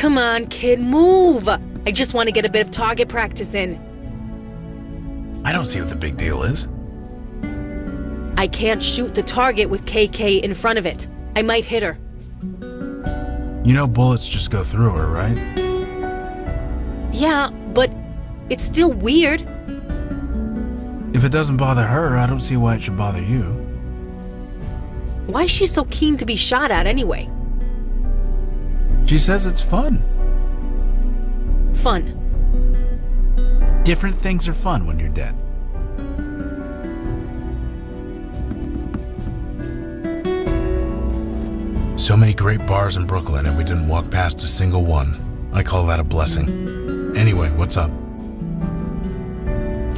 Come on, kid, move! I just want to get a bit of target practice in. I don't see what the big deal is. I can't shoot the target with KK in front of it. I might hit her. You know bullets just go through her, right? Yeah, but it's still weird. If it doesn't bother her, I don't see why it should bother you. Why is she so keen to be shot at anyway? She says it's fun. Fun. Different things are fun when you're dead. So many great bars in Brooklyn and we didn't walk past a single one. I call that a blessing. Anyway, what's up?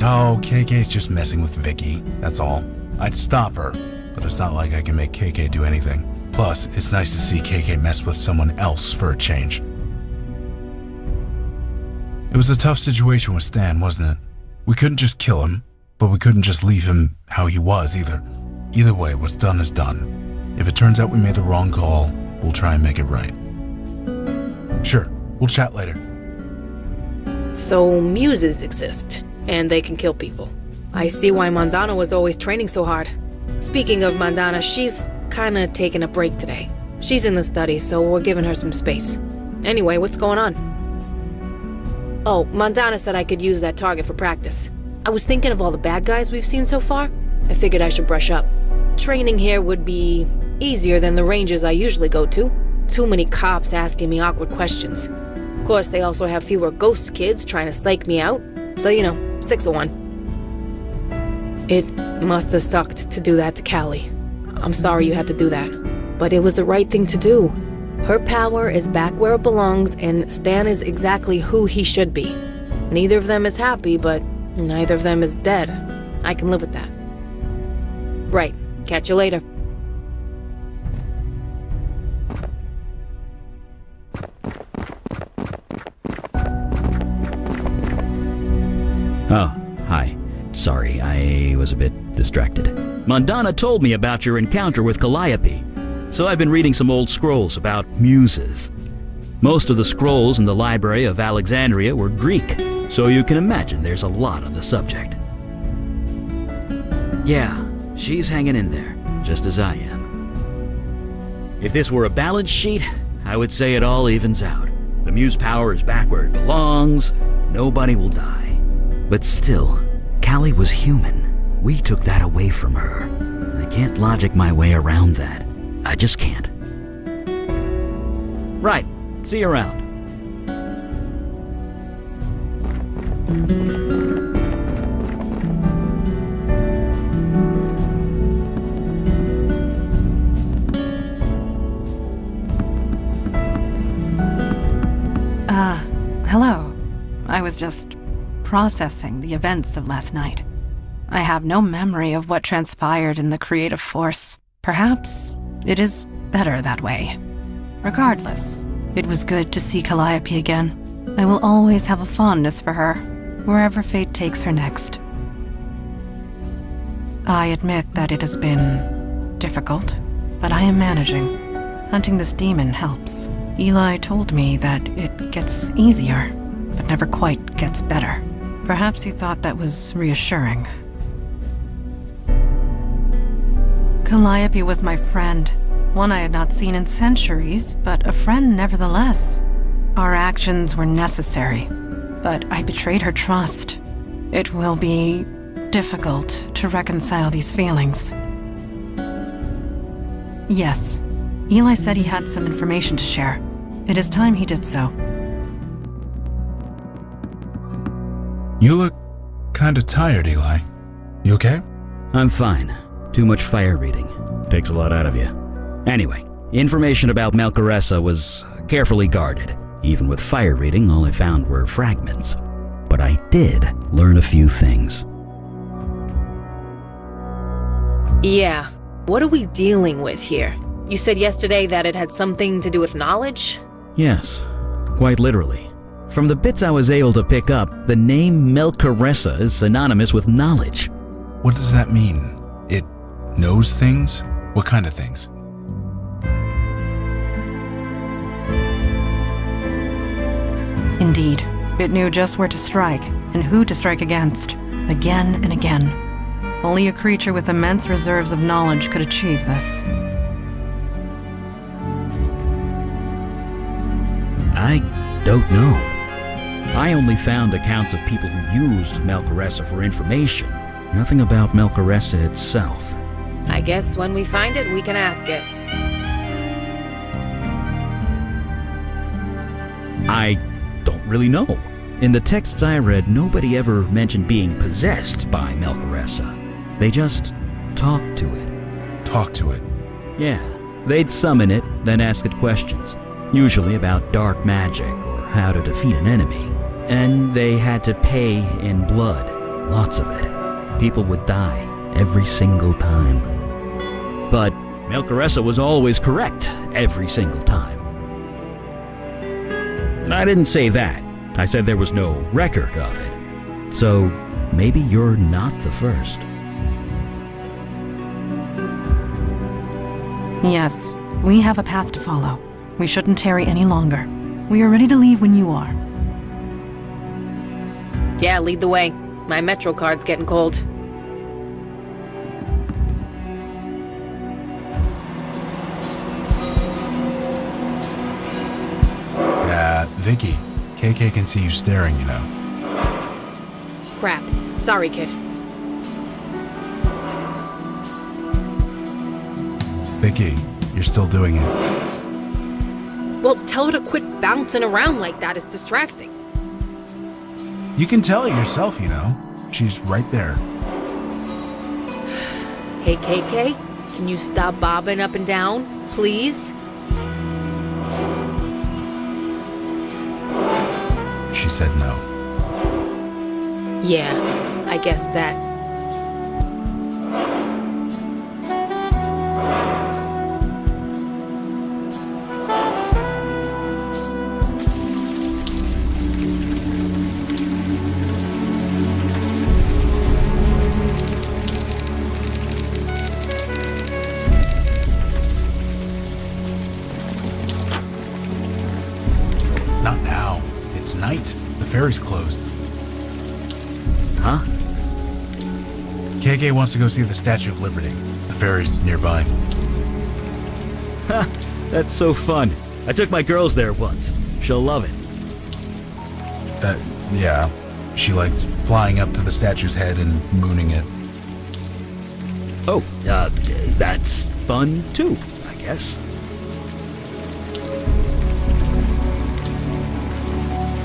Oh, KK's just messing with Vicky, that's all. I'd stop her, but it's not like I can make KK do anything. Plus, it's nice to see KK mess with someone else for a change. It was a tough situation with Stan, wasn't it? We couldn't just kill him, but we couldn't just leave him how he was either. Either way, what's done is done. If it turns out we made the wrong call, we'll try and make it right. Sure, we'll chat later. So muses exist, and they can kill people. I see why Mandana was always training so hard. Speaking of Mandana, she's kinda taking a break today. She's in the study, so we're giving her some space. Anyway, what's going on? Oh, Mandana said I could use that target for practice. I was thinking of all the bad guys we've seen so far. I figured I should brush up. Training here would be easier than the ranges I usually go to. Too many cops asking me awkward questions. Of course, they also have fewer ghost kids trying to psych me out. So, 6 of 1. It must have sucked to do that to Callie. I'm sorry you had to do that. But it was the right thing to do. Her power is back where it belongs, and Stan is exactly who he should be. Neither of them is happy, but neither of them is dead. I can live with that. Right. Catch you later. Oh, hi. Sorry, I was a bit distracted. Mandana told me about your encounter with Calliope, so I've been reading some old scrolls about muses. Most of the scrolls in the Library of Alexandria were Greek, so you can imagine there's a lot on the subject. Yeah, she's hanging in there, just as I am. If this were a balance sheet, I would say it all evens out. The muse power is back where it belongs, nobody will die. But still, Callie was human. We took that away from her. I can't logic my way around that. I just can't. Right, see you around. Hello. I was just processing the events of last night. I have no memory of what transpired in the creative force. Perhaps it is better that way. Regardless, it was good to see Calliope again. I will always have a fondness for her, wherever fate takes her next. I admit that it has been difficult, but I am managing. Hunting this demon helps. Eli told me that it gets easier, but never quite gets better. Perhaps he thought that was reassuring. Calliope was my friend, one I had not seen in centuries, but a friend nevertheless. Our actions were necessary, but I betrayed her trust. It will be difficult to reconcile these feelings. Yes, Eli said he had some information to share. It is time he did so. You look kinda tired, Eli. You okay? I'm fine. Too much fire reading. Takes a lot out of you. Anyway, information about Melchoressa was carefully guarded. Even with fire reading, all I found were fragments. But I did learn a few things. Yeah, what are we dealing with here? You said yesterday that it had something to do with knowledge? Yes, quite literally. From the bits I was able to pick up, the name Melchoressa is synonymous with knowledge. What does that mean? It knows things? What kind of things? Indeed, it knew just where to strike and who to strike against, again and again. Only a creature with immense reserves of knowledge could achieve this. I don't know. I only found accounts of people who used Melchoressa for information. Nothing about Melchoressa itself. I guess when we find it, we can ask it. I don't really know. In the texts I read, nobody ever mentioned being possessed by Melchoressa. They just talked to it. Talk to it. Yeah, they'd summon it, then ask it questions, usually about dark magic or how to defeat an enemy. And they had to pay in blood, lots of it. People would die every single time. But Melchoressa was always correct every single time. I didn't say that. I said there was no record of it. So maybe you're not the first. Yes, we have a path to follow. We shouldn't tarry any longer. We are ready to leave when you are. Yeah, lead the way. My Metro card's getting cold. Vicky, KK can see you staring, you know. Crap. Sorry, kid. Vicky, you're still doing it. Well, tell her to quit bouncing around like that. It's distracting. You can tell it yourself, you know. She's right there. Hey, KK, can you stop bobbing up and down, please? She said no. Yeah, I guess that. Not now. It's night. The ferry's closed. Huh? KK wants to go see the Statue of Liberty. The ferry's nearby. Ha! That's so fun. I took my girls there once. She'll love it. Yeah. She likes flying up to the statue's head and mooning it. Oh, that's fun too, I guess.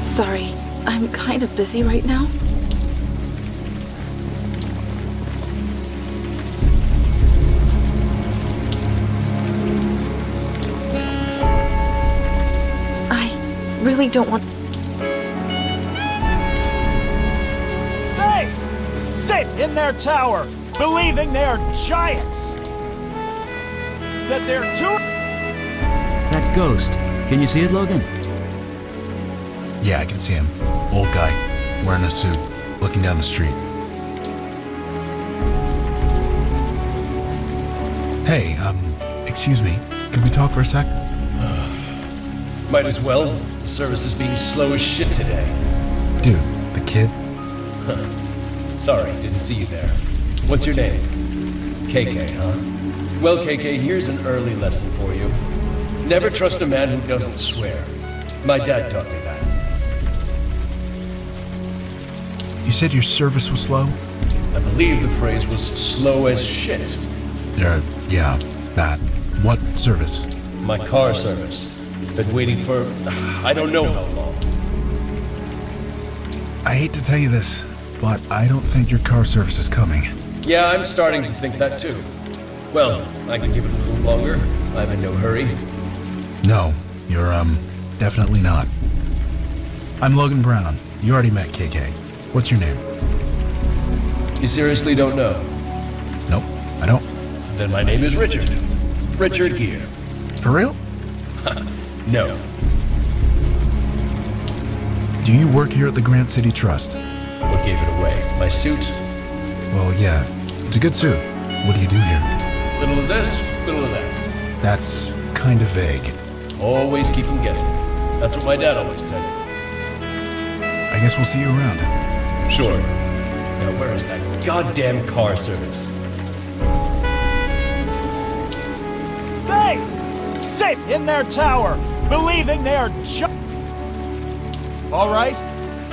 Sorry, I'm kind of busy right now. I really don't want... They sit in their tower, believing they're giants. That they're too... That ghost. Can you see it, Logan? Yeah, I can see him. Old guy, wearing a suit, looking down the street. Hey, excuse me. Can we talk for a sec? Might as well. The service is being slow as shit today. Dude, the kid? Sorry, didn't see you there. What's your name? KK, huh? Well, KK, here's an early lesson for you. Never trust a man who doesn't swear. My dad taught me that. You said your service was slow? I believe the phrase was slow as shit. Yeah, that. What service? My car service. Been waiting for... I don't know how long. I hate to tell you this, but I don't think your car service is coming. Yeah, I'm starting to think that too. Well, I can give it a little longer. I'm in no hurry. No, you're, definitely not. I'm Logan Brown. You already met KK. What's your name? You seriously don't know? Nope, I don't. Then my name is Richard. Richard Gere. For real? No. Do you work here at the Grant City Trust? What gave it away? My suit? Well, yeah. It's a good suit. What do you do here? Little of this, little of that. That's kind of vague. Always keep them guessing. That's what my dad always said. guess we'll see you around. Sure. Now where is that goddamn car service? They sit in their tower, believing they are All right?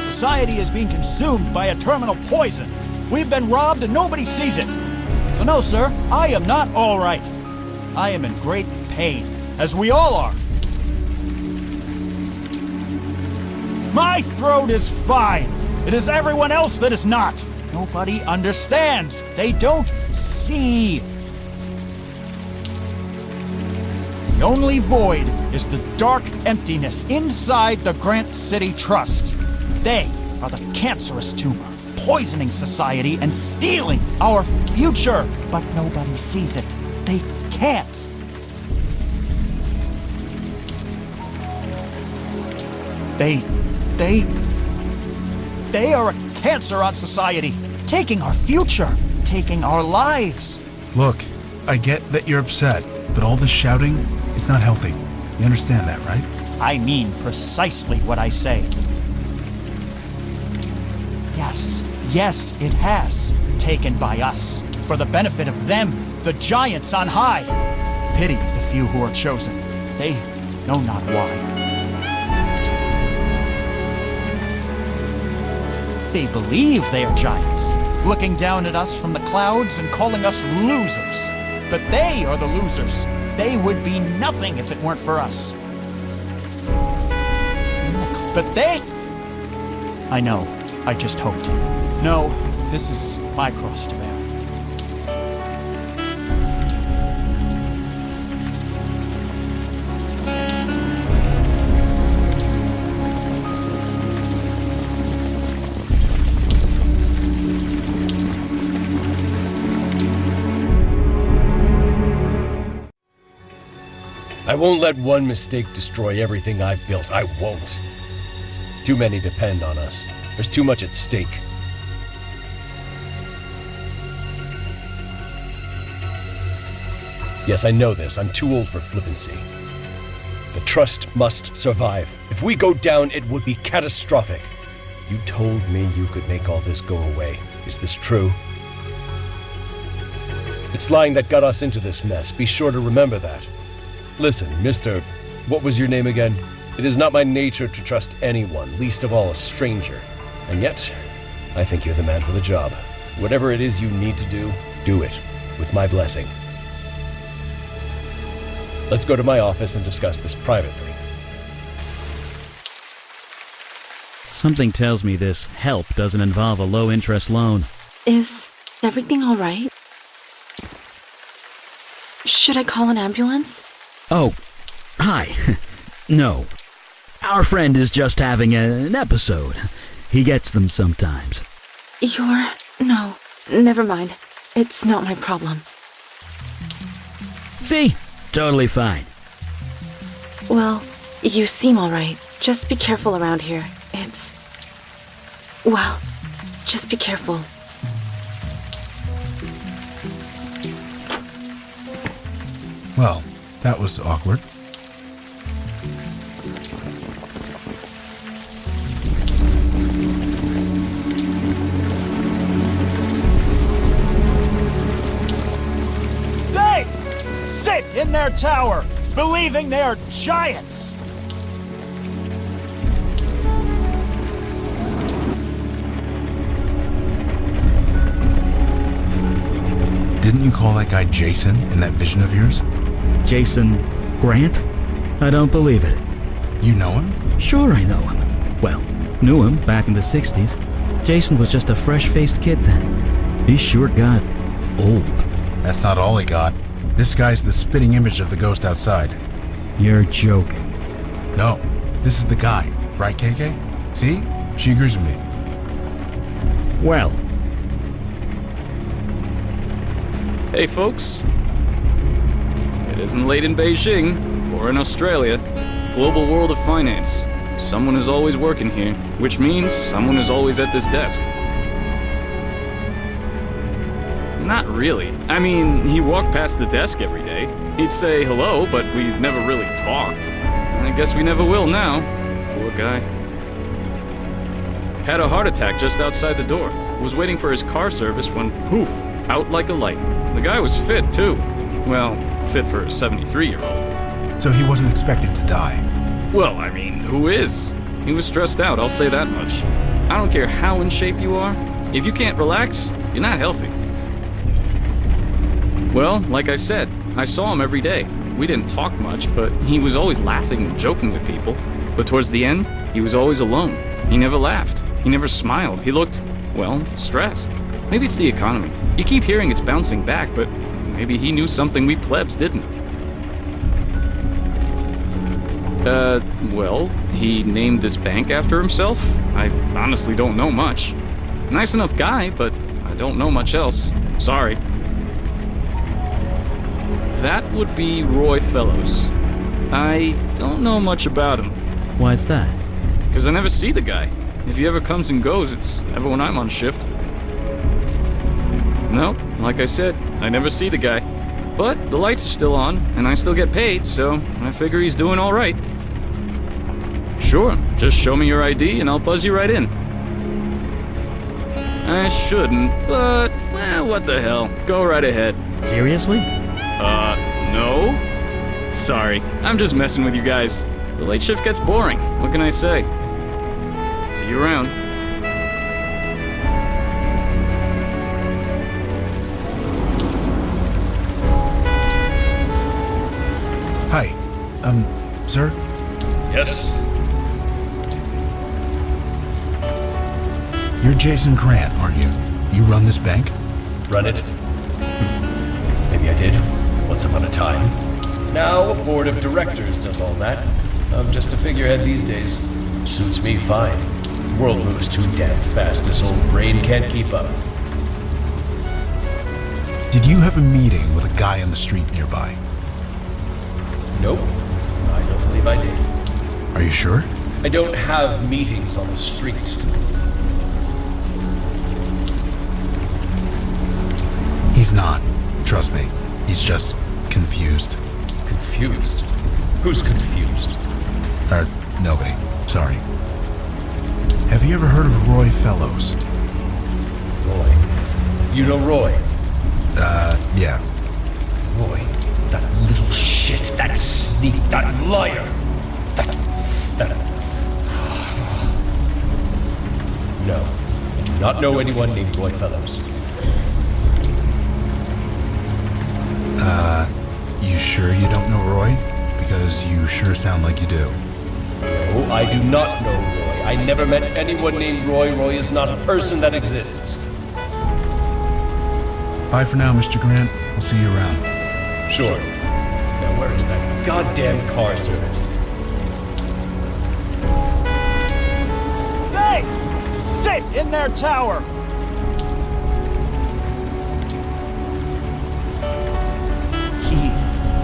Society is being consumed by a terminal poison. We've been robbed and nobody sees it. So no, sir, I am not all right. I am in great pain, as we all are. My throat is fine. It is everyone else that is not. Nobody understands. They don't see. The only void is the dark emptiness inside the Grant City Trust. They are the cancerous tumor, poisoning society and stealing our future. But nobody sees it. They can't. They are a cancer on society, taking our future, taking our lives. Look, I get that you're upset, but all this shouting, it's not healthy. You understand that, right? I mean precisely what I say. Yes, it has. Taken by us. For the benefit of them, the giants on high. Pity the few who are chosen. They know not why. They believe they are giants, looking down at us from the clouds and calling us losers. But they are the losers. They would be nothing if it weren't for us. But they... I know. I just hoped. No, this is my cross to bear. I won't let one mistake destroy everything I've built. I won't. Too many depend on us. There's too much at stake. Yes, I know this. I'm too old for flippancy. The Trust must survive. If we go down, it would be catastrophic. You told me you could make all this go away. Is this true? It's lying that got us into this mess. Be sure to remember that. Listen, Mr. What was your name again? It is not my nature to trust anyone, least of all a stranger. And yet, I think you're the man for the job. Whatever it is you need to do it, with my blessing. Let's go to my office and discuss this privately. Something tells me this help doesn't involve a low-interest loan. Is everything all right? Should I call an ambulance? Oh, hi. No. Our friend is just having an episode. He gets them sometimes. No, never mind. It's not my problem. See? Totally fine. Well, you seem all right. Just be careful around here. Well, just be careful. Well, that was awkward. They sit in their tower, believing they are giants. Didn't you call that guy Jason in that vision of yours? Jason Grant? I don't believe it. You know him? Sure I know him. Well, knew him back in the 60s. Jason was just a fresh-faced kid then. He sure got old. That's not all he got. This guy's the spitting image of the ghost outside. You're joking. No, this is the guy. Right, KK? See? She agrees with me. Well. Hey folks. It isn't late in Beijing, or in Australia. Global world of finance. Someone is always working here, which means someone is always at this desk. Not really. I mean, he walked past the desk every day. He'd say hello, but we never really talked. I guess we never will now. Poor guy. Had a heart attack just outside the door. Was waiting for his car service when, poof, out like a light. The guy was fit, too. Well, fit for a 73-year-old. So he wasn't expecting to die. Well, I mean, who is? He was stressed out, I'll say that much. I don't care how in shape you are. If you can't relax, you're not healthy. Well, like I said, I saw him every day. We didn't talk much, but he was always laughing and joking with people. But towards the end, he was always alone. He never laughed. He never smiled. He looked, well, stressed. Maybe it's the economy. You keep hearing it's bouncing back, but maybe he knew something we plebs didn't. Well, he named this bank after himself? I honestly don't know much. Nice enough guy, but I don't know much else. Sorry. That would be Roy Fellows. I don't know much about him. Why's that? Because I never see the guy. If he ever comes and goes, it's never when I'm on shift. No, like I said, I never see the guy. But the lights are still on, and I still get paid, so I figure he's doing all right. Sure, just show me your ID and I'll buzz you right in. I shouldn't, but, well, what the hell. Go right ahead. Seriously? No? Sorry, I'm just messing with you guys. The late shift gets boring, what can I say? See you around. Hi. Sir? Yes? You're Jason Grant, aren't you? You run this bank? Run it? Maybe I did, once upon a time. Now a board of directors does all that. I'm just a figurehead these days. Suits me fine. The world moves too damn fast. This old brain can't keep up. Did you have a meeting with a guy on the street nearby? Nope. I don't believe I did. Are you sure? I don't have meetings on the street. He's not. Trust me. He's just confused. Confused? Who's confused? Nobody. Sorry. Have you ever heard of Roy Fellows? Roy. You know Roy? Yeah. Roy. That little shit. That sneak. That liar. That... No. I do not know anyone named Roy Fellows. You sure you don't know Roy? Because you sure sound like you do. No, I do not know Roy. I never met anyone named Roy. Roy is not a person that exists. Bye for now, Mr. Grant. I'll see you around. Sure. Now where is that goddamn car service? Hey! Sit in their tower!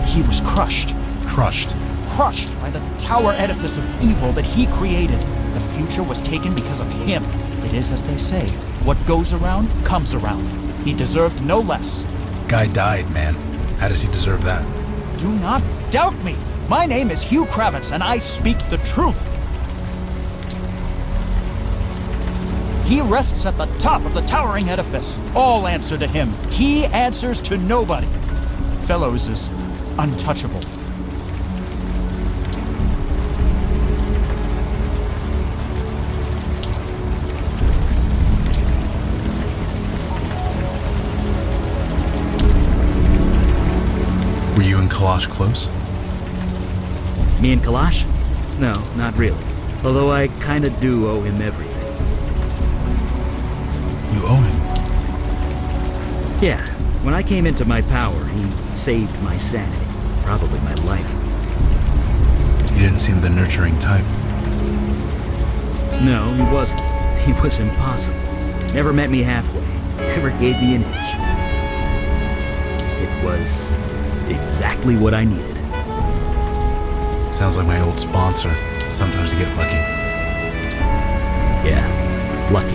He was crushed. Crushed. Crushed by the tower edifice of evil that he created. The future was taken because of him. It is as they say, what goes around comes around. He deserved no less. Guy died, man. How does he deserve that? Do not doubt me. My name is Hugh Kravitz, and I speak the truth. He rests at the top of the towering edifice. All answer to him. He answers to nobody. Fellows is untouchable. Were you and Kalash close? Me and Kalash? No, not really. Although I kinda do owe him everything. You owe him. Yeah, when I came into my power, he saved my sanity. Probably my life. You didn't seem the nurturing type. No, he wasn't. He was impossible. Never met me halfway. Never gave me an inch. It was exactly what I needed. Sounds like my old sponsor. Sometimes you get lucky. Yeah, lucky.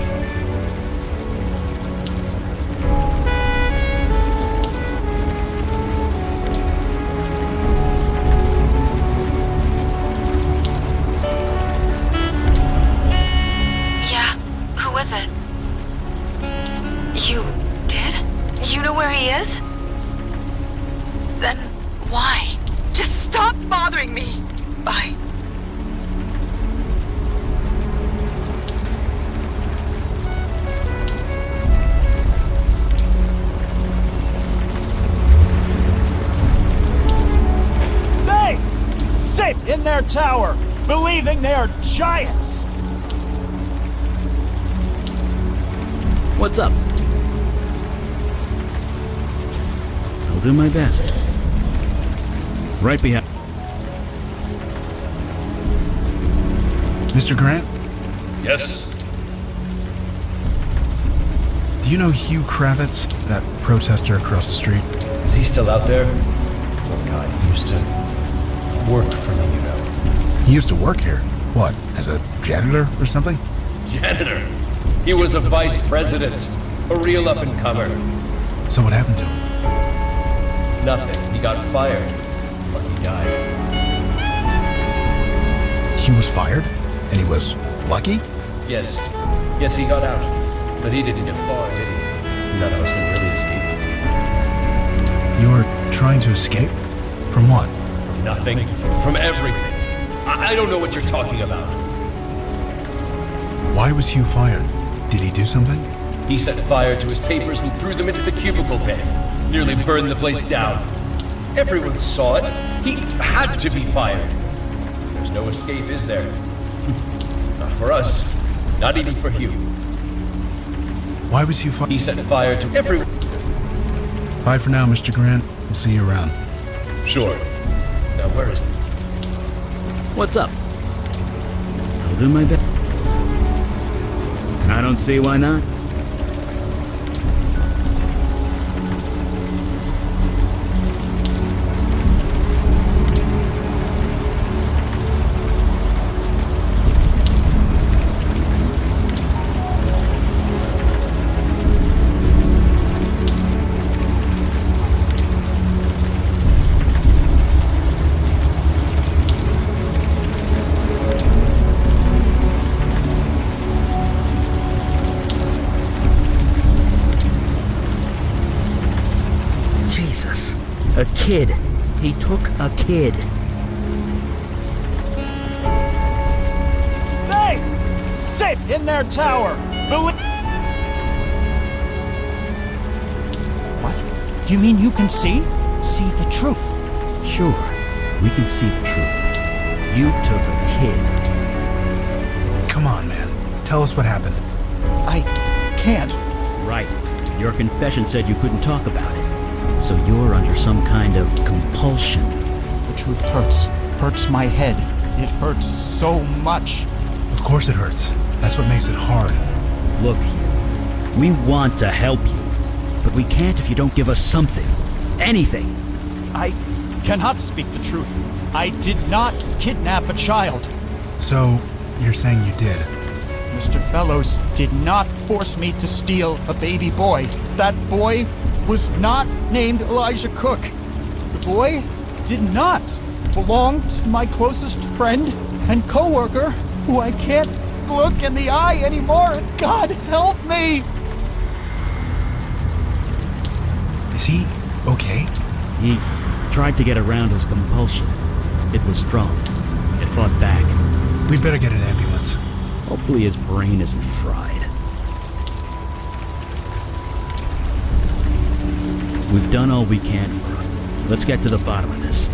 Bye. They sit in their tower, believing they are giants. What's up? I'll do my best. Right behind. Mr. Grant, Yes? do you know Hugh Kravitz, that protester across the street? Is he still out there? Oh god, he used to work for me, you know. He used to work here. What, as a janitor or something? Janitor. He was a vice president. A real up-and-comer. So what happened to him? Nothing. He got fired. But he died. Hugh was fired? And he was lucky? Yes. Yes, he got out. But he didn't get far, did he? None of us can really escape. You're trying to escape? From what? From nothing. From everything. I don't know what you're talking about. Why was Hugh fired? Did he do something? He set fire to his papers and threw them into the cubicle bin. Nearly burned the place down. Everyone saw it. He had to be fired. There's no escape, is there? Not for us. Not even for Hugh. Why was Hugh fired? He set fire to everyone. Bye for now, Mr. Grant. We'll see you around. Sure. Now where is... What's up? I'll do my best. I don't see why not. Jesus. A kid. He took a kid. They sit in their tower, What? You mean you can see? See the truth? Sure, we can see the truth. You took a kid. Come on, man. Tell us what happened. I can't. Right. Your confession said you couldn't talk about it. So you're under some kind of compulsion. The truth hurts. Hurts my head. It hurts so much. Of course it hurts. That's what makes it hard. Look, Hugh, we want to help you, but we can't if you don't give us something. Anything. I cannot speak the truth. I did not kidnap a child. So, you're saying you did? Mr. Fellows did not force me to steal a baby boy. That boy was not named Elijah Cook. The boy did not belong to my closest friend and co-worker, who I can't look in the eye anymore, and God help me! Is he okay? He tried to get around his compulsion. It was strong. It fought back. We'd better get an ambulance. Hopefully his brain isn't fried. We've done all we can for him. Let's get to the bottom of this.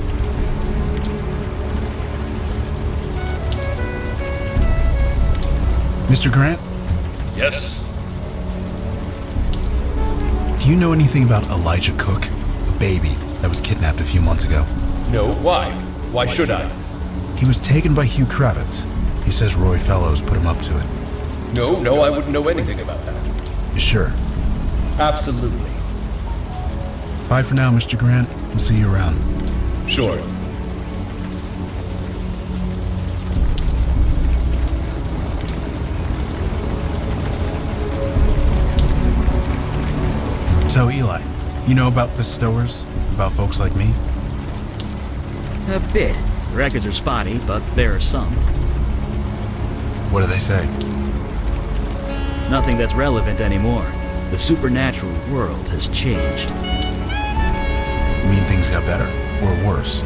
Mr. Grant, Yes? do you know anything about Elijah Cook, a baby that was kidnapped a few months ago? No, why? Why should I? He was taken by Hugh Kravitz. He says Roy Fellows put him up to it. No, I wouldn't know anything about that. You sure? Absolutely. Bye for now, Mr. Grant. We'll see you around. Sure. So, Eli, you know about bestowers? About folks like me? A bit. Records are spotty, but there are some. What do they say? Nothing that's relevant anymore. The supernatural world has changed. You mean things got better? Or worse?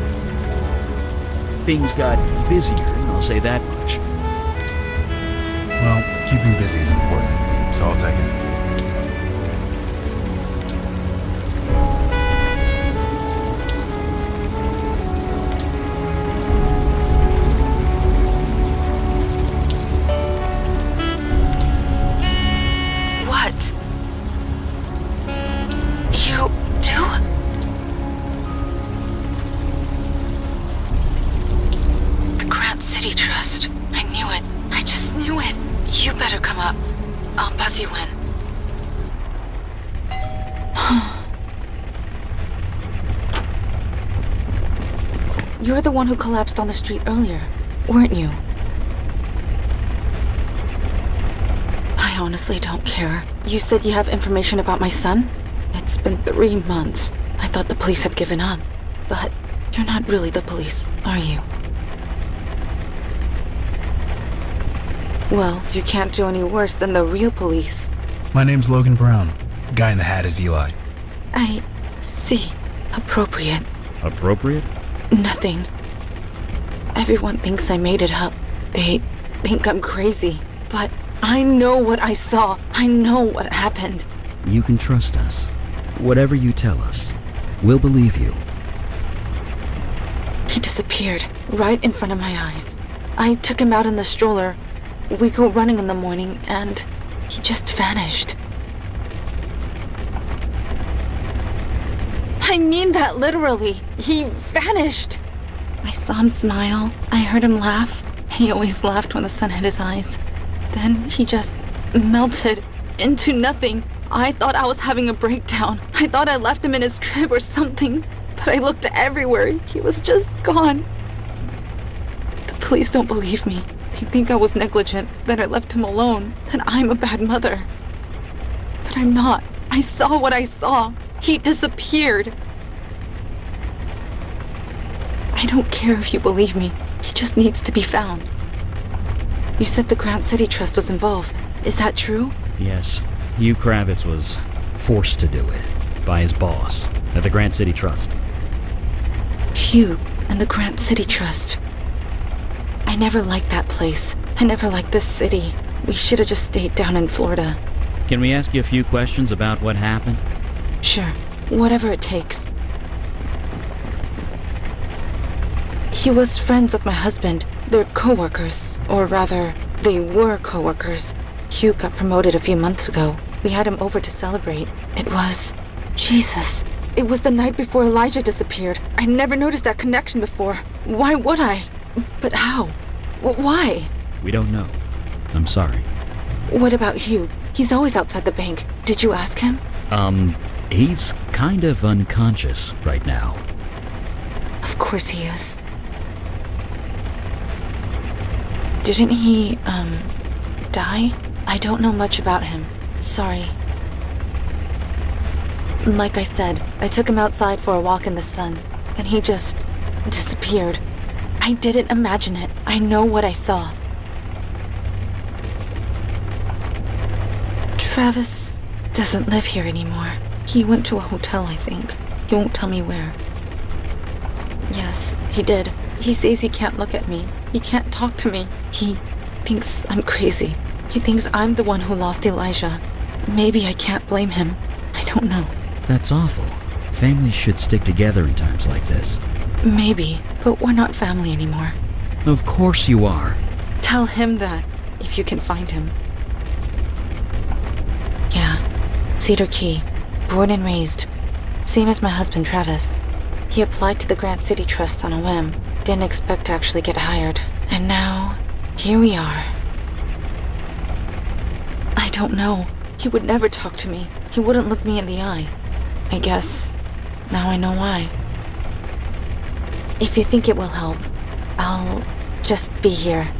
things got busier, I'll say that much. Well, keeping busy is important, so I'll take it. What? You do? The Grant City Trust. I knew it. I just knew it. You better come up. I'll buzz you in. You're the one who collapsed on the street earlier, weren't you? I honestly don't care. You said you have information about my son? It's been 3 months. I thought the police had given up. But you're not really the police, are you? Well, you can't do any worse than the real police. My name's Logan Brown. The guy in the hat is Eli. I see. Appropriate. Appropriate? Nothing. Everyone thinks I made it up. They think I'm crazy. But I know what I saw. I know what happened. You can trust us. Whatever you tell us, we'll believe you. He disappeared right in front of my eyes. I took him out in the stroller. We go running in the morning, and he just vanished. I mean that literally. He vanished. I saw him smile. I heard him laugh. He always laughed when the sun hit his eyes. Then he just melted into nothing. I thought I was having a breakdown. I thought I left him in his crib or something. But I looked everywhere. He was just gone. The police don't believe me. They think I was negligent, that I left him alone, that I'm a bad mother. But I'm not. I saw what I saw. He disappeared. I don't care if you believe me. He just needs to be found. You said the Grant City Trust was involved. Is that true? Yes. Hugh Kravitz was forced to do it by his boss at the Grant City Trust. Hugh and the Grant City Trust. I never liked that place. I never liked this city. We should have just stayed down in Florida. Can we ask you a few questions about what happened? Sure. Whatever it takes. He was friends with my husband. They're co-workers. Or rather, they were co-workers. Hugh got promoted a few months ago. We had him over to celebrate. It was... Jesus. It was the night before Elijah disappeared. I never noticed that connection before. Why would I? But how? Why? We don't know. I'm sorry. What about Hugh? He's always outside the bank. Did you ask him? He's kind of unconscious right now. Of course he is. Didn't he, die? I don't know much about him. Sorry. Like I said, I took him outside for a walk in the sun. Then he just disappeared. I didn't imagine it. I know what I saw. Travis doesn't live here anymore. He went to a hotel, I think. He won't tell me where. Yes, he did. He says he can't look at me. He can't talk to me. He thinks I'm crazy. He thinks I'm the one who lost Elijah. Maybe I can't blame him. I don't know. That's awful. Families should stick together in times like this. Maybe, but we're not family anymore. Of course you are. Tell him that, if you can find him. Yeah, Cedar Key. Born and raised. Same as my husband, Travis. He applied to the Grant City Trust on a whim. Didn't expect to actually get hired. And now, here we are. I don't know. He would never talk to me. He wouldn't look me in the eye. I guess now I know why. If you think it will help, I'll just be here.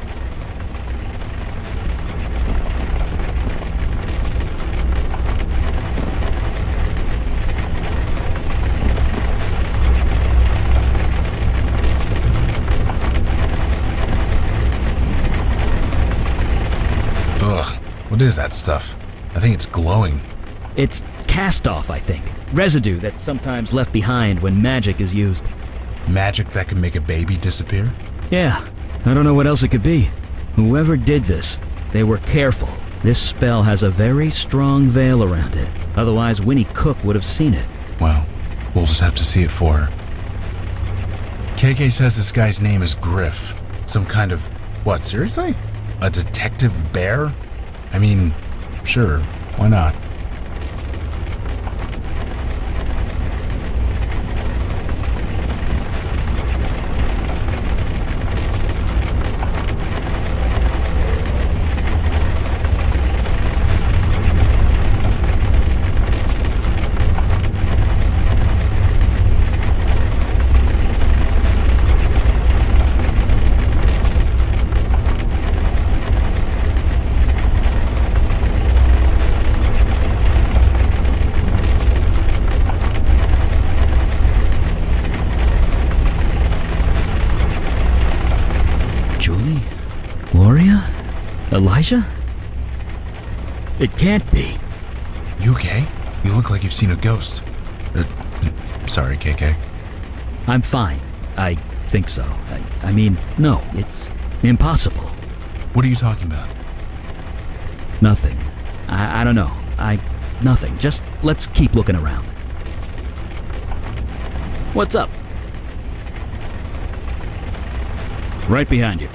Ugh, what is that stuff? I think it's glowing. It's cast-off, I think. Residue that's sometimes left behind when magic is used. Magic that can make a baby disappear? Yeah, I don't know what else it could be. Whoever did this, they were careful. This spell has a very strong veil around it. Otherwise, Winnie Cook would have seen it. Well, we'll just have to see it for her. KK says this guy's name is Griff. Some kind of... What, seriously? A detective bear? I mean, sure, why not? Elijah? It can't be. You okay? You look like you've seen a ghost. Sorry, KK. I'm fine. I think so. I mean, no, it's impossible. What are you talking about? Nothing. I don't know. Nothing. Just let's keep looking around. What's up? Right behind you.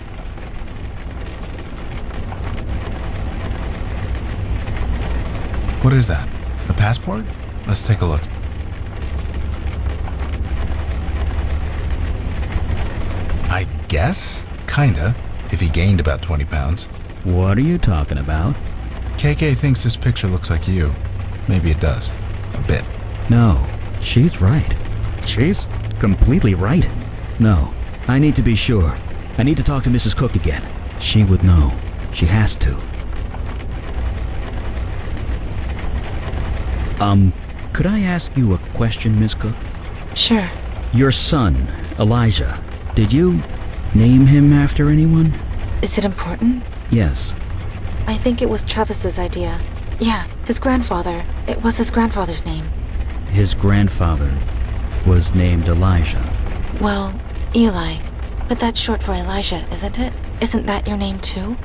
What is that? A passport? Let's take a look. I guess? Kinda. If he gained about 20 pounds. What are you talking about? KK thinks this picture looks like you. Maybe it does. A bit. No, she's right. She's completely right. No, I need to be sure. I need to talk to Mrs. Cook again. She would know. She has to. Could I ask you a question, Miss Cook? Sure. Your son, Elijah, did you name him after anyone? Is it important? Yes. I think it was Travis's idea. Yeah, his grandfather. It was his grandfather's name. His grandfather was named Elijah. Well, Eli. But that's short for Elijah, isn't it? Isn't that your name too?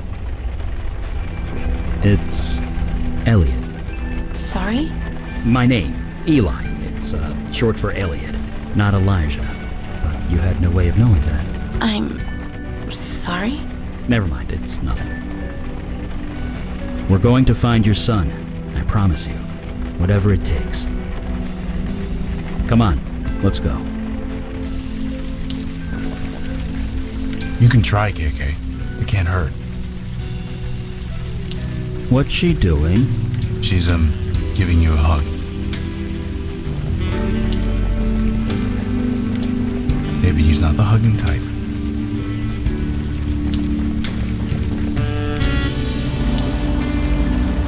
It's Elliot. Sorry? My name, Eli. It's short for Elliot, not Elijah. But you had no way of knowing that. I'm sorry? Never mind, it's nothing. We're going to find your son, I promise you. Whatever it takes. Come on, let's go. You can try, KK. It can't hurt. What's she doing? She's, giving you a hug. Maybe he's not the hugging type.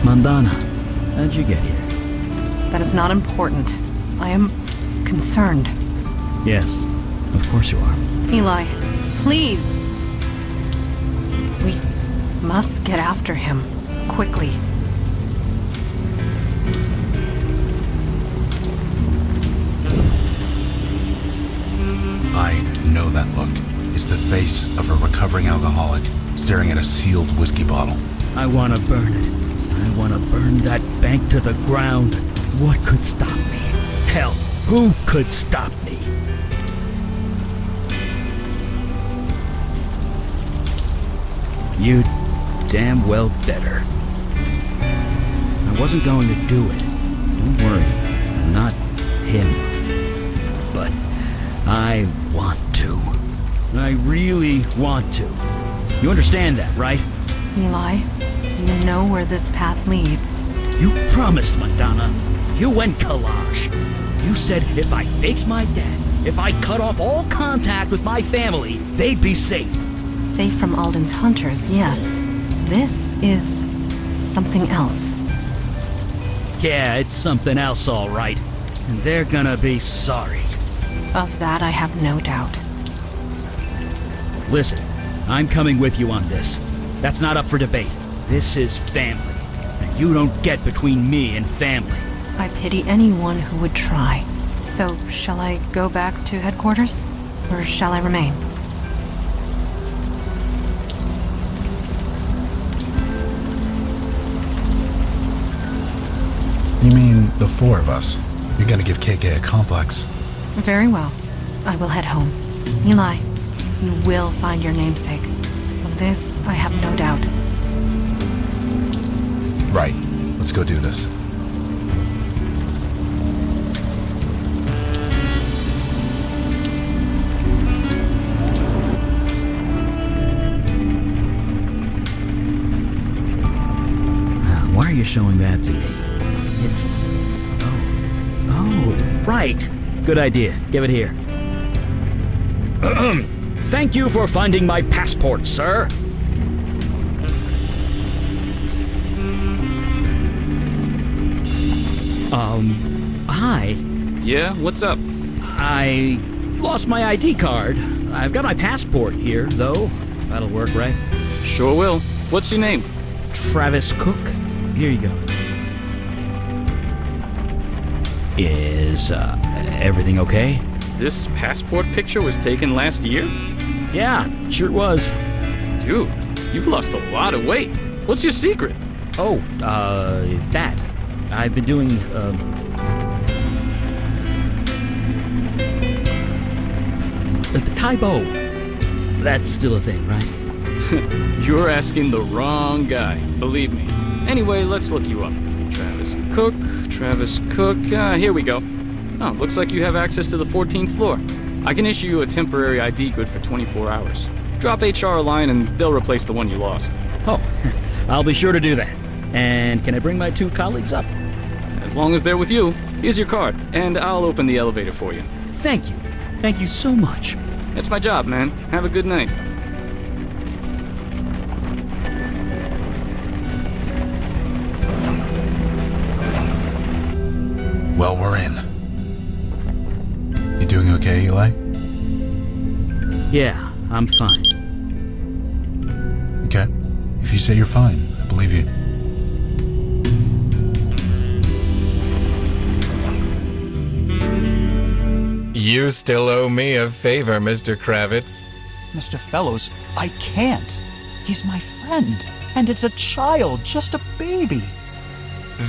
Mandana, how'd you get here? That is not important. I am concerned. Yes, of course you are. Eli, please. We must get after him. Quickly. I know that look. It's the face of a recovering alcoholic staring at a sealed whiskey bottle. I want to burn it. I want to burn that bank to the ground. What could stop me? Hell, who could stop me? You'd damn well better. I wasn't going to do it. Don't worry. I'm not him. But I want to. I really want to. You understand that, right? Eli, you know where this path leads. You promised, Madonna. You went collage. You said if I faked my death, if I cut off all contact with my family, they'd be safe. Safe from Alden's hunters, yes. This is something else. Yeah, it's something else, all right. And they're gonna be sorry. Of that I have no doubt. Listen, I'm coming with you on this. That's not up for debate. This is family. And you don't get between me and family. I pity anyone who would try. So, shall I go back to headquarters? Or shall I remain? You mean the four of us? You're gonna give KK a complex. Very well. I will head home. Eli, you will find your namesake. Of this, I have no doubt. Right. Let's go do this. Why are you showing that to me? It's... Oh, right. Good idea. Give it here. Thank you for finding my passport, sir. Hi. Yeah, what's up? I lost my ID card. I've got my passport here, though. That'll work, right? Sure will. What's your name? Travis Cook. Here you go. Is, everything okay? This passport picture was taken last year? Yeah, sure was. Dude, you've lost a lot of weight. What's your secret? Oh, that. I've been doing, the Taibo. That's still a thing, right? You're asking the wrong guy, believe me. Anyway, let's look you up. Travis Cook, here we go. Oh, looks like you have access to the 14th floor. I can issue you a temporary ID good for 24 hours. Drop HR a line and they'll replace the one you lost. Oh, I'll be sure to do that. And can I bring my 2 colleagues up? As long as they're with you, here's your card, and I'll open the elevator for you. Thank you. Thank you so much. It's my job, man. Have a good night. Well, we're in. You doing okay, Eli? Yeah, I'm fine. Okay. If you say you're fine, I believe you. You still owe me a favor, Mr. Kravitz. Mr. Fellows, I can't. He's my friend, and it's a child, just a baby.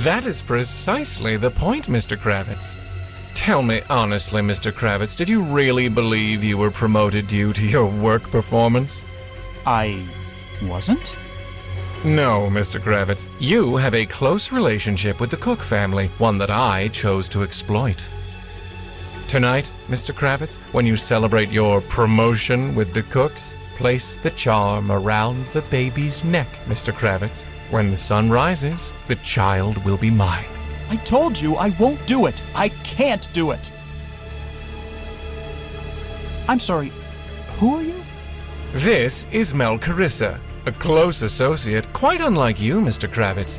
That is precisely the point, Mr. Kravitz. Tell me honestly, Mr. Kravitz, did you really believe you were promoted due to your work performance? I wasn't? No, Mr. Kravitz. You have a close relationship with the Cook family, one that I chose to exploit. Tonight, Mr. Kravitz, when you celebrate your promotion with the Cooks, place the charm around the baby's neck, Mr. Kravitz. When the sun rises, the child will be mine. I told you I won't do it. I can't do it. I'm sorry, who are you? This is Mel Carissa, a close associate, quite unlike you, Mr. Kravitz.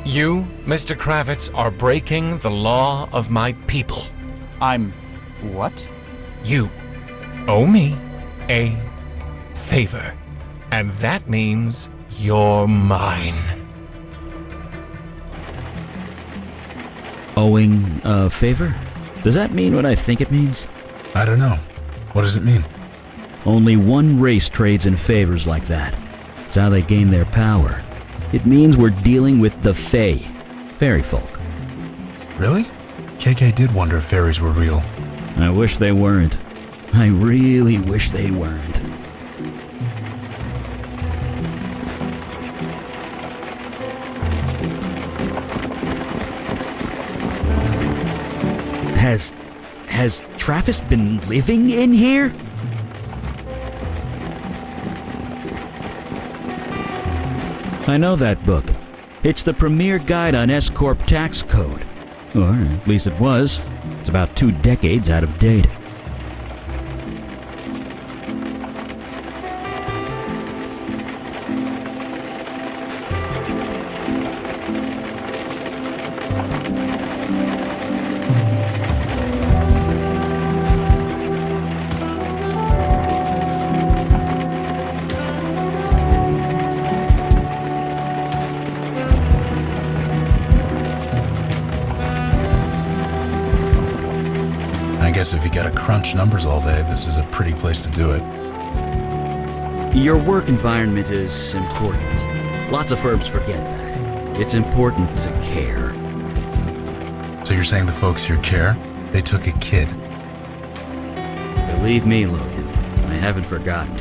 You, Mr. Kravitz, are breaking the law of my people. I'm... what? You owe me a favor, and that means you're mine. Owing a favor? Does that mean what I think it means? I don't know. What does it mean? Only one race trades in favors like that. It's how they gain their power. It means we're dealing with the Fae, fairy folk. Really? KK did wonder if fairies were real. I wish they weren't. I really wish they weren't. Has Travis been living in here? I know that book. It's the premier guide on S-Corp tax code. Or at least it was. It's about 2 decades out of date. I guess if you gotta crunch numbers all day, this is a pretty place to do it. Your work environment is important. Lots of firms forget that. It's important to care. So you're saying the folks here care? They took a kid. Believe me, Logan, I haven't forgotten.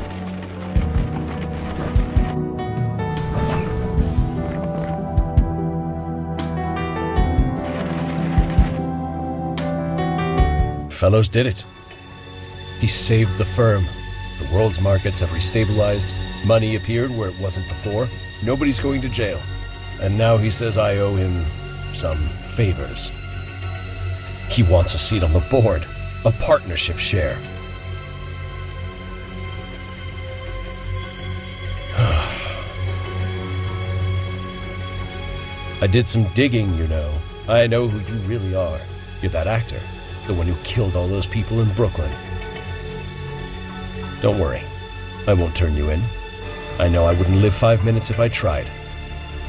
Fellows did it. He saved the firm. The world's markets have restabilized. Money appeared where it wasn't before. Nobody's going to jail. And now he says I owe him some favors. He wants a seat on the board, a partnership share. I did some digging, you know. I know who you really are. You're that actor. The one who killed all those people in Brooklyn. Don't worry. I won't turn you in. I know I wouldn't live 5 minutes if I tried.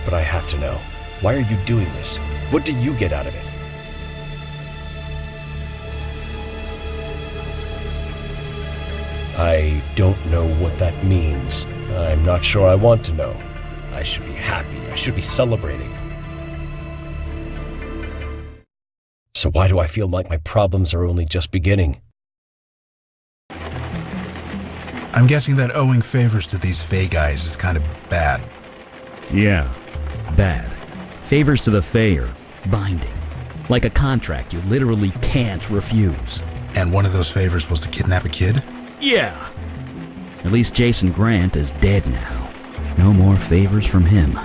But I have to know. Why are you doing this? What do you get out of it? I don't know what that means. I'm not sure I want to know. I should be happy. I should be celebrating. So why do I feel like my problems are only just beginning? I'm guessing that owing favors to these Fae guys is kind of bad. Yeah, bad. Favors to the Fae are binding. Like a contract you literally can't refuse. And one of those favors was to kidnap a kid? Yeah. At least Jason Grant is dead now. No more favors from him.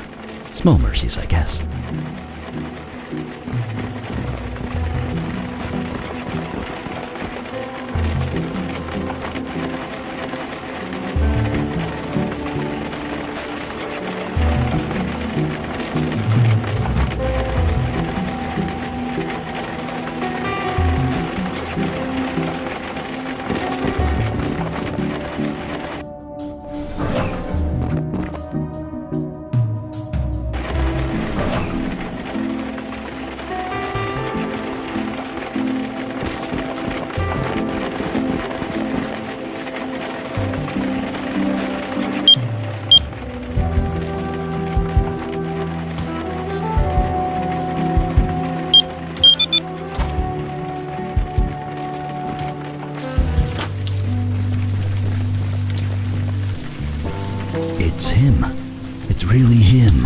Small mercies, I guess. It's him. It's really him.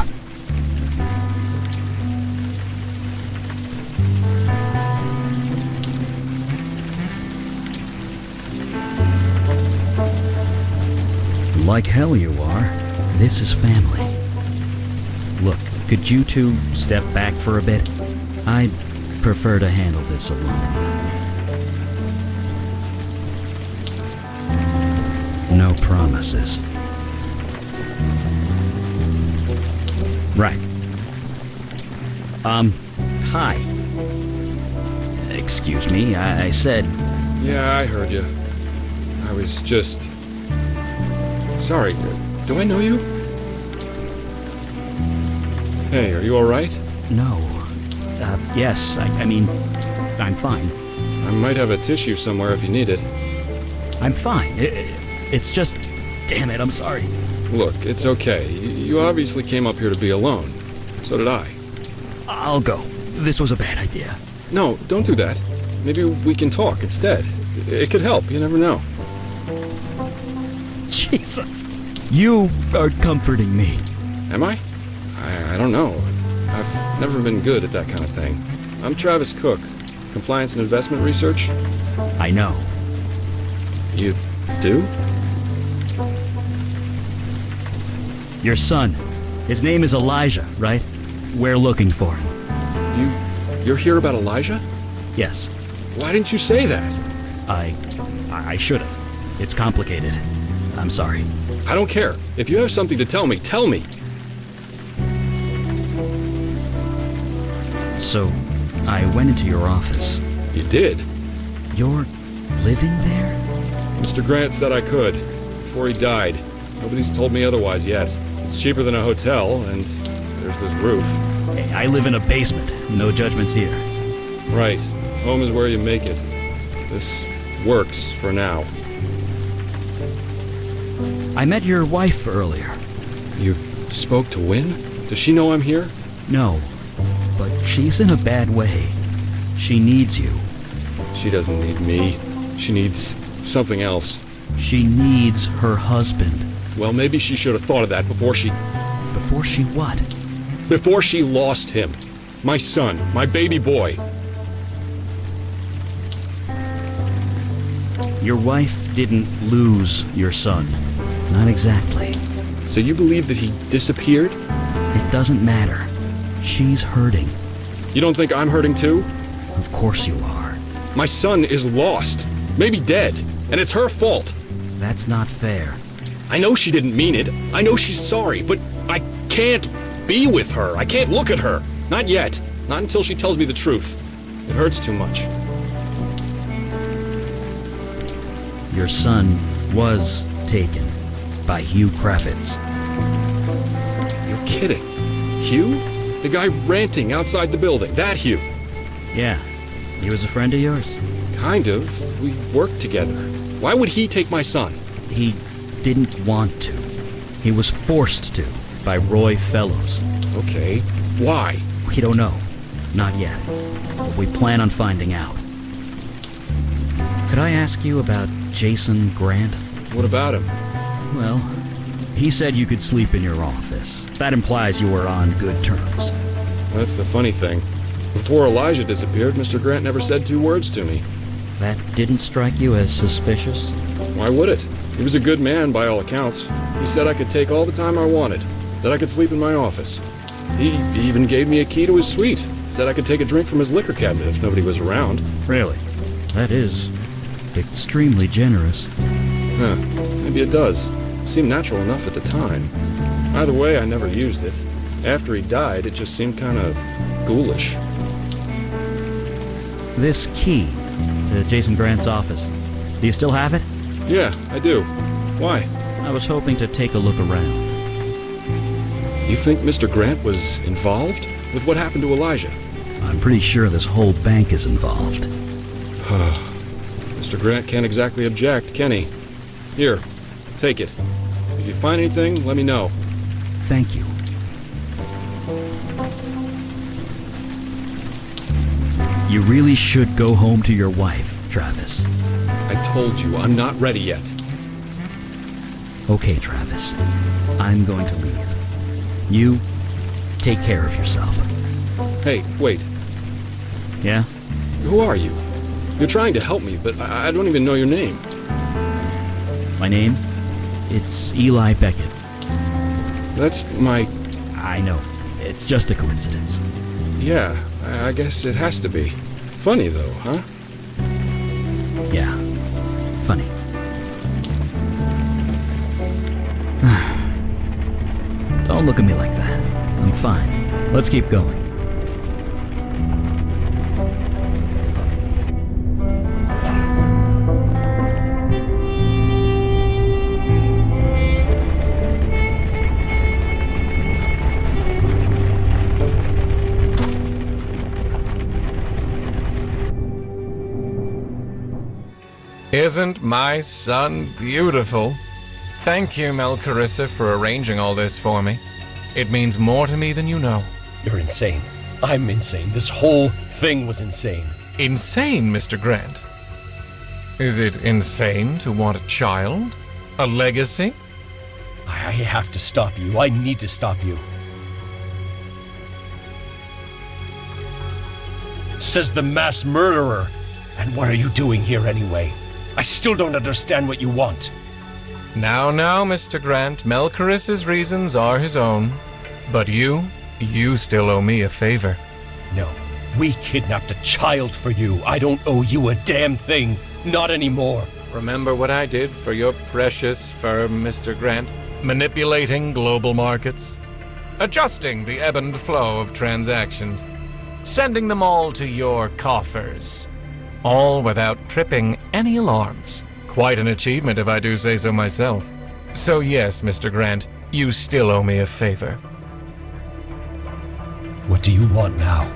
Like hell you are. This is family. Look, could you two step back for a bit? I'd prefer to handle this alone. No promises. Right. Hi. Excuse me, I said... Yeah, I heard you. I was just... Sorry, do I know you? Hey, are you alright? No. Yes, I mean, I'm fine. I might have a tissue somewhere if you need it. I'm fine. It's just... Damn it, I'm sorry. Look, it's okay. You obviously came up here to be alone. So did I. I'll go. This was a bad idea. No, don't do that. Maybe we can talk instead. It could help, you never know. Jesus. You are comforting me. Am I? I don't know. I've never been good at that kind of thing. I'm Travis Cook, Compliance and Investment Research. I know. You do? Your son. His name is Elijah, right? We're looking for him. You're here about Elijah? Yes. Why didn't you say that? I should have. It's complicated. I'm sorry. I don't care. If you have something to tell me, tell me. So, I went into your office. You did? You're living there? Mr. Grant said I could, before he died. Nobody's told me otherwise yet. It's cheaper than a hotel, and there's this roof. Hey, I live in a basement. No judgments here. Right. Home is where you make it. This works for now. I met your wife earlier. You spoke to Wynn? Does she know I'm here? No, but she's in a bad way. She needs you. She doesn't need me. She needs something else. She needs her husband. Well, maybe she should have thought of that before she... Before she what? Before she lost him. My son, my baby boy. Your wife didn't lose your son. Not exactly. So you believe that he disappeared? It doesn't matter. She's hurting. You don't think I'm hurting too? Of course you are. My son is lost. Maybe dead. And it's her fault. That's not fair. I know she didn't mean it. I know she's sorry, but I can't be with her. I can't look at her. Not yet. Not until she tells me the truth. It hurts too much. Your son was taken by Hugh Kravitz. You're kidding. Hugh? The guy ranting outside the building. That Hugh. Yeah. He was a friend of yours? Kind of. We worked together. Why would he take my son? He didn't want to. He was forced to by Roy Fellows. Okay. Why? We don't know. Not yet. But we plan on finding out. Could I ask you about Jason Grant? What about him? Well, he said you could sleep in your office. That implies you were on good terms. That's the funny thing. Before Elijah disappeared, Mr. Grant never said 2 words to me. That didn't strike you as suspicious? Why would it? He was a good man by all accounts. He said I could take all the time I wanted, that I could sleep in my office. He even gave me a key to his suite. Said I could take a drink from his liquor cabinet if nobody was around. Really? That is extremely generous. Huh. Maybe it does. Seemed natural enough at the time. Either way, I never used it. After he died, it just seemed kind of ghoulish. This key to Jason Grant's office, do you still have it? Yeah, I do. Why? I was hoping to take a look around. You think Mr. Grant was involved with what happened to Elijah? I'm pretty sure this whole bank is involved. Mr. Grant can't exactly object, can he? Here, take it. If you find anything, let me know. Thank you. You really should go home to your wife, Travis. I told you, I'm not ready yet. Okay, Travis. I'm going to leave. You take care of yourself. Hey, wait. Yeah? Who are you? You're trying to help me, but I don't even know your name. My name? It's Eli Beckett. That's my... I know. It's just a coincidence. Yeah, I guess it has to be. Funny, though, huh? Yeah. Funny. Don't look at me like that. I'm fine. Let's keep going. Isn't my son beautiful? Thank you, Mel Carissa, for arranging all this for me. It means more to me than you know. You're insane. I'm insane. This whole thing was insane. Insane, Mr. Grant? Is it insane to want a child? A legacy? I have to stop you. I need to stop you. Says the mass murderer. And what are you doing here anyway? I still don't understand what you want. Now, Mr. Grant, Mel Carissa's reasons are his own. But you still owe me a favor. No, we kidnapped a child for you. I don't owe you a damn thing. Not anymore. Remember what I did for your precious firm, Mr. Grant? Manipulating global markets, adjusting the ebb and flow of transactions, sending them all to your coffers. All without tripping any alarms. Quite an achievement if I do say so myself. So yes, Mr. Grant, you still owe me a favor. What do you want now?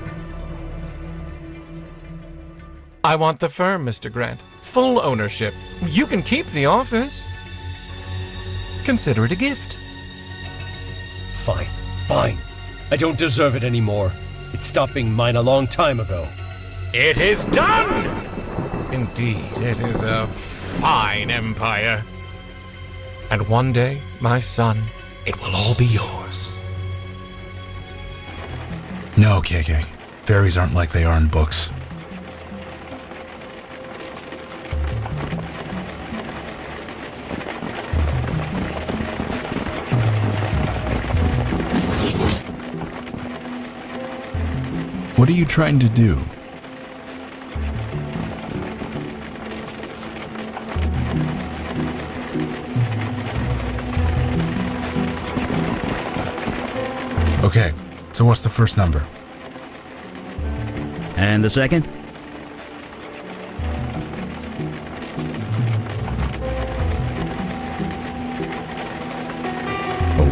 I want the firm, Mr. Grant. Full ownership. You can keep the office. Consider it a gift. Fine. I don't deserve it anymore. It stopped being mine a long time ago. It is done! Indeed, it is a fine empire. And one day, my son, it will all be yours. No, KK. Fairies aren't like they are in books. What are you trying to do? Okay, so what's the first number? And the second?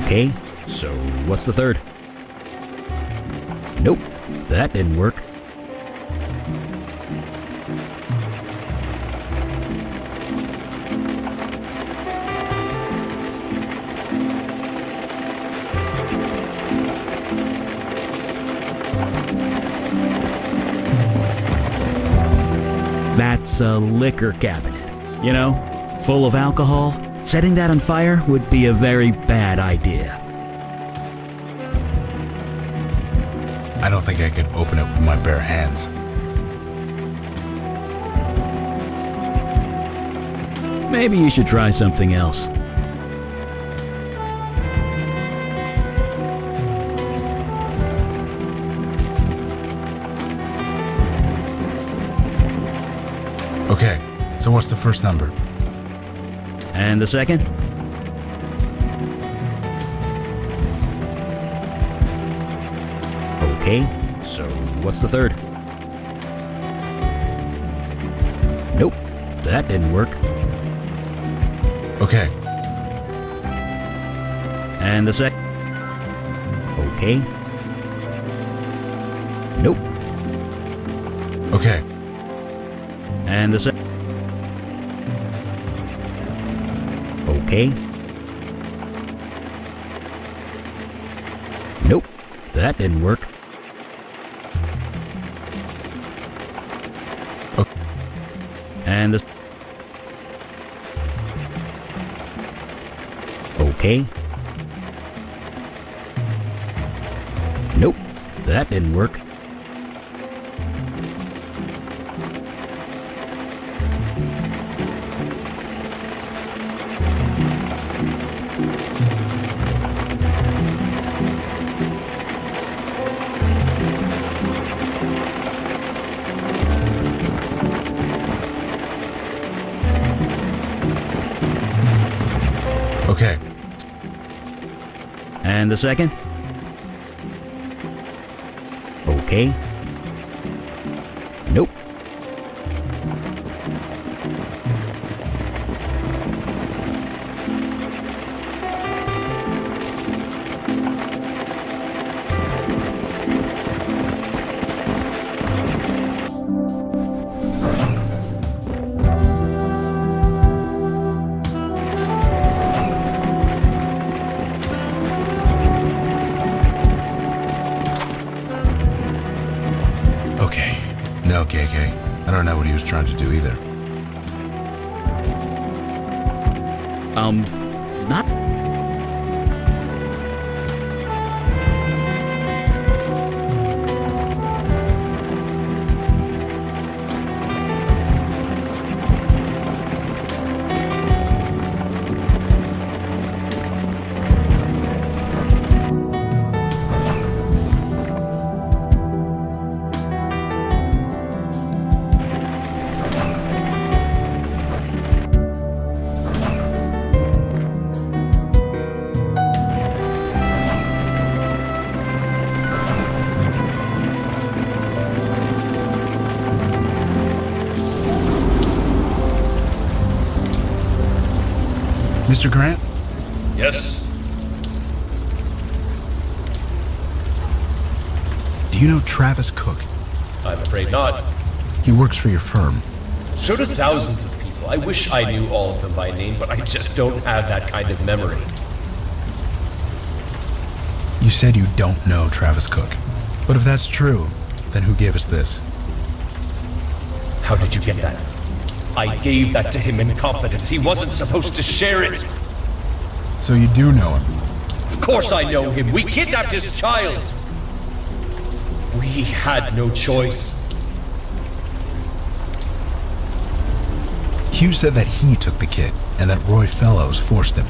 Okay, so what's the third? Nope, that didn't work. That's a liquor cabinet, you know, full of alcohol. Setting that on fire would be a very bad idea. I don't think I could open it with my bare hands. Maybe you should try something else. Okay, so what's the first number? And the second? Okay, so what's the third? Nope, that didn't work. Okay, And the second? Okay. Nope. okay, And the second? Okay. Nope, that didn't work. And the... Okay. Nope, that didn't work. okay, And the second? Okay. Nope. okay. No, KK. I don't know what he was trying to do either. Not... Mr. Grant? Yes? Do you know Travis Cook? I'm afraid not. He works for your firm. So do thousands of people. I wish I knew all of them by name, but I just don't have that kind of memory. You You said you don't know Travis Cook. But if that's true, then who gave us this? How did you get that? I gave that to him in confidence. He wasn't supposed to share it. So you do know him? Of course I know him. We kidnapped his child. We had no choice. Hugh said that he took the kid, and that Roy Fellows forced him.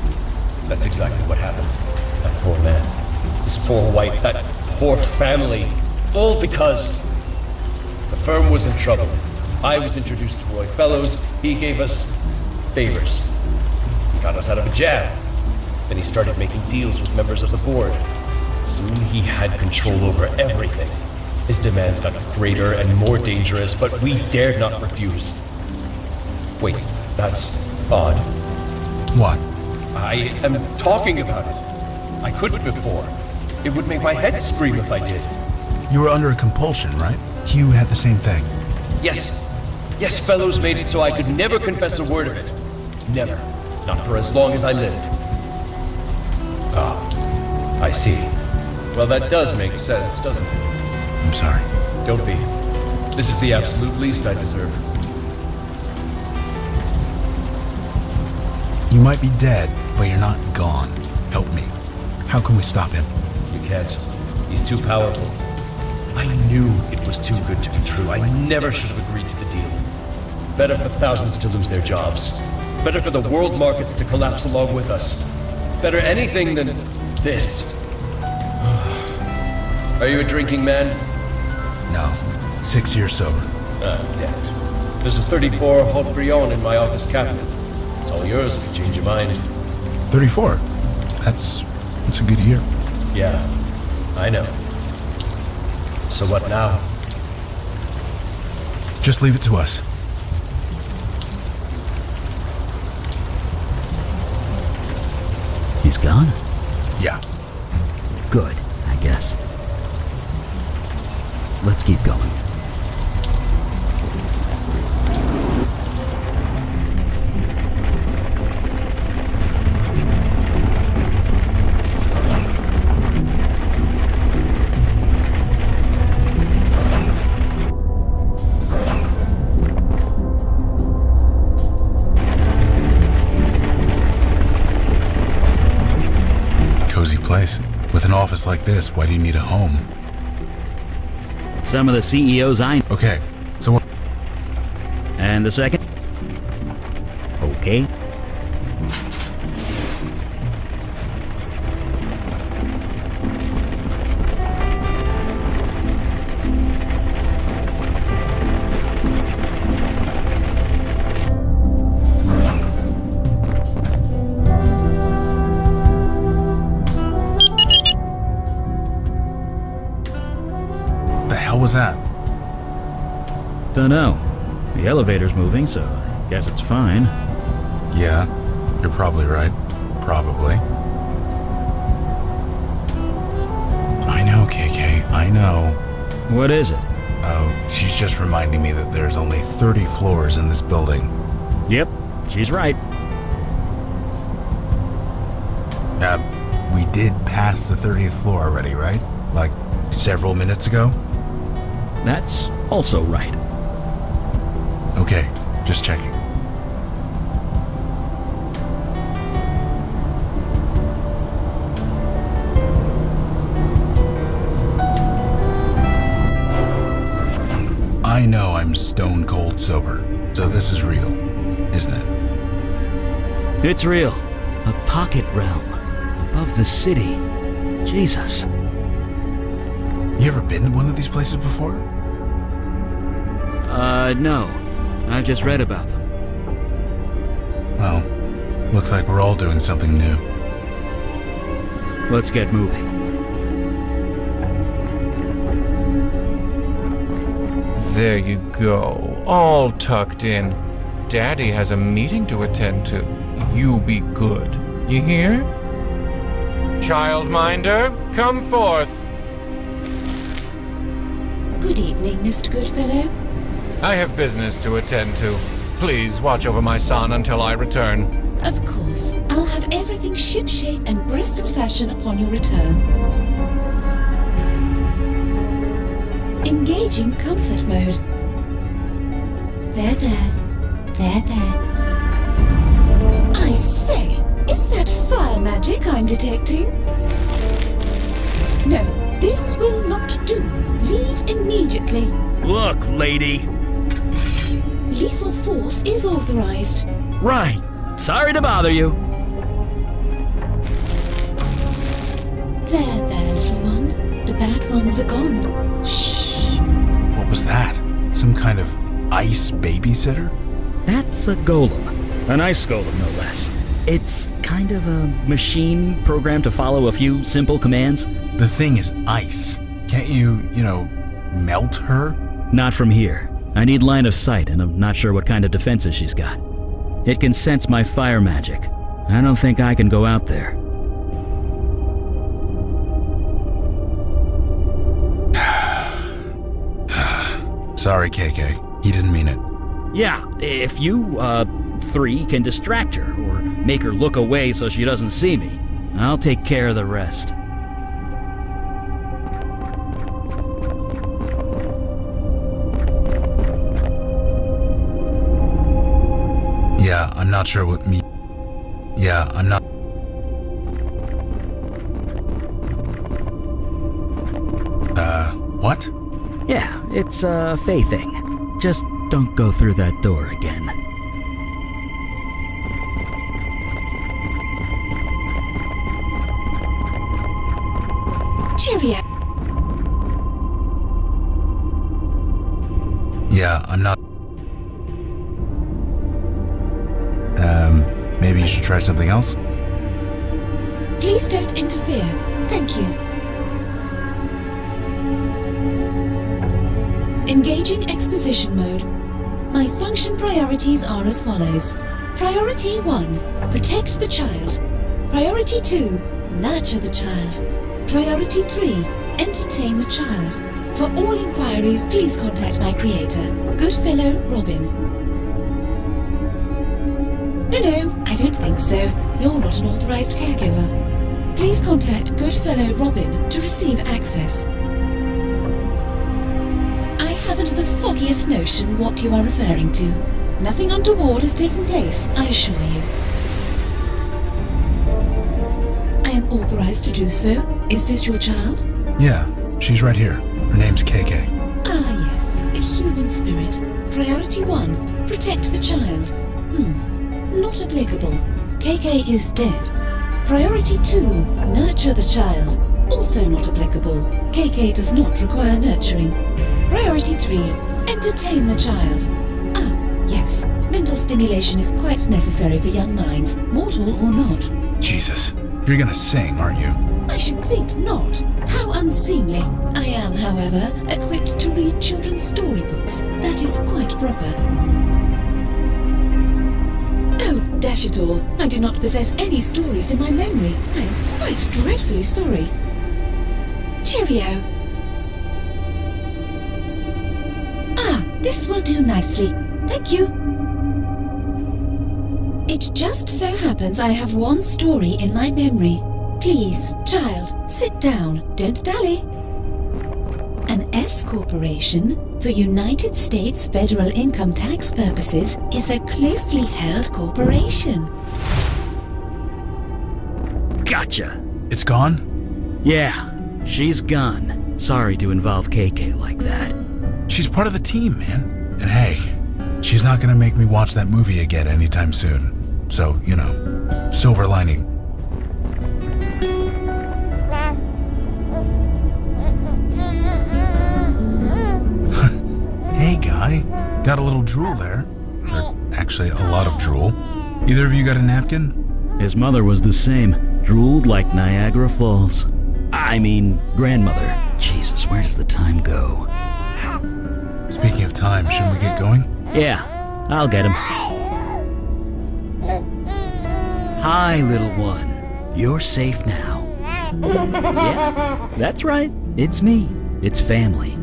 That's exactly what happened. That poor man, his poor wife, that poor family. All because the firm was in trouble. I was introduced to Roy Fellows. He gave us favors. He got us out of a jam. Then he started making deals with members of the board. Soon he had control over everything. His demands got greater and more dangerous, but we dared not refuse. Wait, that's odd. What? I am talking about it. I couldn't before. It would make my head scream if I did. You were under a compulsion, right? Hugh had the same thing. Yes. Yes, Fellows made it so I could never confess a word of it. Never. Not for as long as I lived. Ah, I see. Well, that does make sense, doesn't it? I'm sorry. Don't be. This is the absolute least I deserve. You might be dead, but you're not gone. Help me. How can we stop him? You can't. He's too powerful. I knew it was too good to be true. I never should have agreed to the deal. Better for thousands to lose their jobs. Better for the world markets to collapse along with us. Better anything than this. Are you a drinking man? No. 6 years sober. Ah, damn it. There's a 34 Haut-Brion in my office cabinet. It's all yours if you change your mind. 34? That's a good year. Yeah, I know. So what now? Just leave it to us. He's gone? Yeah. Good, I guess. Let's keep going. Cozy place. With an office like this, why do you need a home? Some of the CEOs I know. Okay, so what? And the second? Okay. Was that? Dunno. The elevator's moving, so I guess it's fine. Yeah, you're probably right. Probably. I know, KK, I know. What is it? Oh, she's just reminding me that there's only 30 floors in this building. Yep, she's right. We did pass the 30th floor already, right? Like, several minutes ago? That's also right. Okay, just checking. I know I'm stone cold sober, so this is real, isn't it? It's real. A pocket realm. Above the city. Jesus. You ever been to one of these places before? No. I've just read about them. Well, looks like we're all doing something new. Let's get moving. There you go, all tucked in. Daddy has a meeting to attend to. You be good. You hear? Childminder, come forth. Good evening, Mr. Goodfellow. I have business to attend to. Please watch over my son until I return. Of course, I'll have everything shipshape and Bristol fashion upon your return. Engaging comfort mode. There. I say, is that fire magic I'm detecting? No, this will not do. Leave immediately. Look, lady. Lethal force is authorized. Right. Sorry to bother you. There, little one. The bad ones are gone. Shh. What was that? Some kind of ice babysitter? That's a golem. An ice golem, no less. It's kind of a machine programmed to follow a few simple commands. The thing is ice. Can't you, melt her? Not from here. I need line of sight, and I'm not sure what kind of defenses she's got. It can sense my fire magic. I don't think I can go out there. Sorry, KK. He didn't mean it. Yeah, if you, 3 can distract her, or make her look away so she doesn't see me, I'll take care of the rest. Yeah, I'm not sure what me... Yeah, I'm not... What? Yeah, it's a Fae thing. Just don't go through that door again. Cheerio. Yeah, I'm not... Maybe you should try something else? Please don't interfere. Thank you. Engaging exposition mode. My function priorities are as follows. Priority 1, protect the child. Priority 2, nurture the child. Priority 3, entertain the child. For all inquiries, please contact my creator, Goodfellow Robin. No, I don't think so. You're not an authorized caregiver. Please contact Goodfellow Robin to receive access. I haven't the foggiest notion what you are referring to. Nothing untoward has taken place, I assure you. I am authorized to do so. Is this your child? Yeah, she's right here. Her name's KK. Ah, yes, a human spirit. Priority 1, protect the child. Not applicable. KK is dead. Priority 2, nurture the child. Also not applicable. KK does not require nurturing. Priority 3, entertain the child. Ah, yes, mental stimulation is quite necessary for young minds, mortal or not. Jesus, you're gonna sing, aren't you? I should think not. How unseemly. I am, however, equipped to read children's storybooks. That is quite proper. Oh, dash it all. I do not possess any stories in my memory. I am quite dreadfully sorry. Cheerio. Ah, this will do nicely. Thank you. It just so happens I have one story in my memory. Please, child, sit down. Don't dally. An S corporation, for United States federal income tax purposes, is a closely held corporation. Gotcha! It's gone? Yeah, she's gone. Sorry to involve KK like that. She's part of the team, man. And hey, she's not gonna make me watch that movie again anytime soon. So, silver lining. Hey, guy. Got a little drool there. Or actually, a lot of drool. Either of you got a napkin? His mother was the same. Drooled like Niagara Falls. I mean, grandmother. Jesus, where does the time go? Speaking of time, shouldn't we get going? Yeah, I'll get him. Hi, little one. You're safe now. Yeah, that's right. It's me. It's family.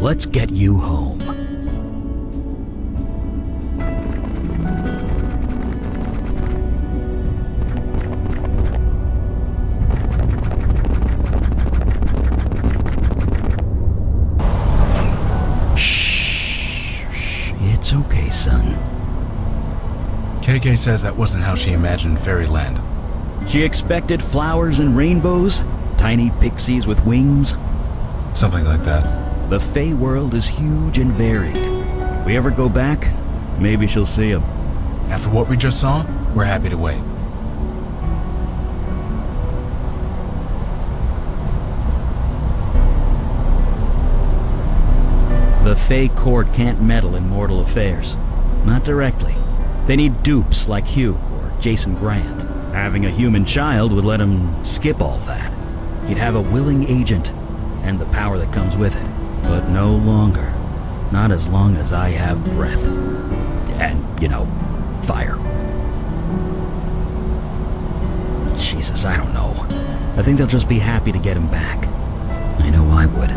Let's get you home. KK says that wasn't how she imagined fairyland. She expected flowers and rainbows, tiny pixies with wings. Something like that. The Fae world is huge and varied. If we ever go back, maybe she'll see them. After what we just saw, we're happy to wait. The Fae court can't meddle in mortal affairs. Not directly. They need dupes like Hugh or Jason Grant. Having a human child would let him skip all that. He'd have a willing agent and the power that comes with it. But no longer. Not as long as I have breath. And, fire. Jesus, I don't know. I think they'll just be happy to get him back. I know I would.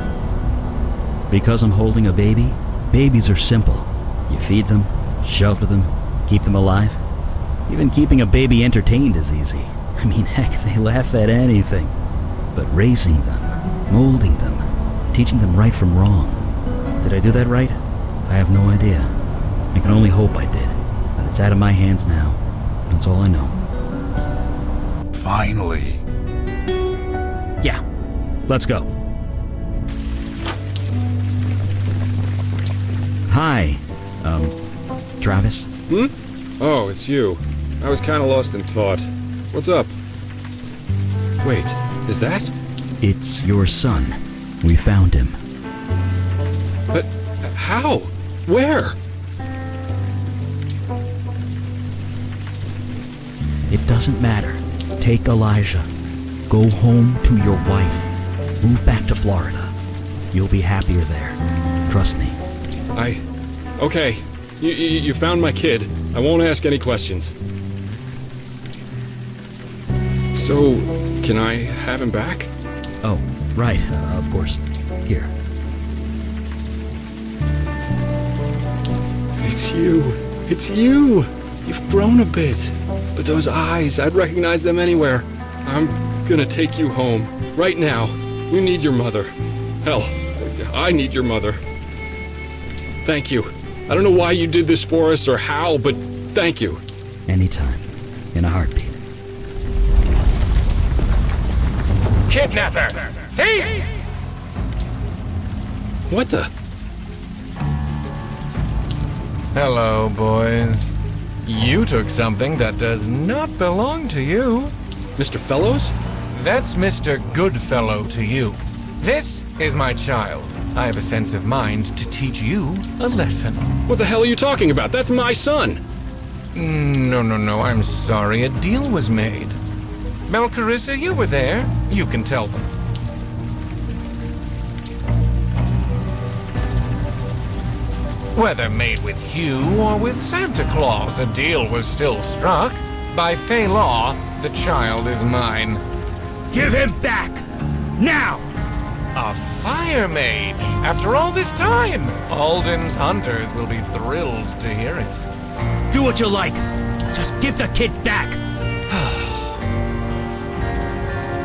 Because I'm holding a baby, babies are simple. You feed them, shelter them, keep them alive. Even keeping a baby entertained is easy. I mean, heck, they laugh at anything. But raising them, molding them, teaching them right from wrong. Did I do that right? I have no idea. I can only hope I did. But it's out of my hands now. That's all I know. Finally. Yeah, let's go. Hi, Travis? Oh, it's you. I was kind of lost in thought. What's up? Wait, is that? It's your son. We found him. But how? Where? It doesn't matter. Take Elijah. Go home to your wife. Move back to Florida. You'll be happier there. Trust me. Okay. You found my kid. I won't ask any questions. So, can I have him back? Oh, right. Of course. Here. It's you. It's you. You've grown a bit. But those eyes, I'd recognize them anywhere. I'm gonna take you home. Right now. You need your mother. Hell, I need your mother. Thank you. I don't know why you did this for us or how, but thank you. Anytime. In a heartbeat. Kidnapper! Thief! What the? Hello, boys. You took something that does not belong to you. Mr. Fellows? That's Mr. Goodfellow to you. This is my child. I have a sense of mind to teach you a lesson. What the hell are you talking about? That's my son! No, I'm sorry. A deal was made. Melcarissa, you were there. You can tell them. Whether made with Hugh or with Santa Claus, a deal was still struck. By Fae law, the child is mine. Give him back! Now! A fire mage! After all this time! Alden's hunters will be thrilled to hear it. Do what you like! Just give the kid back!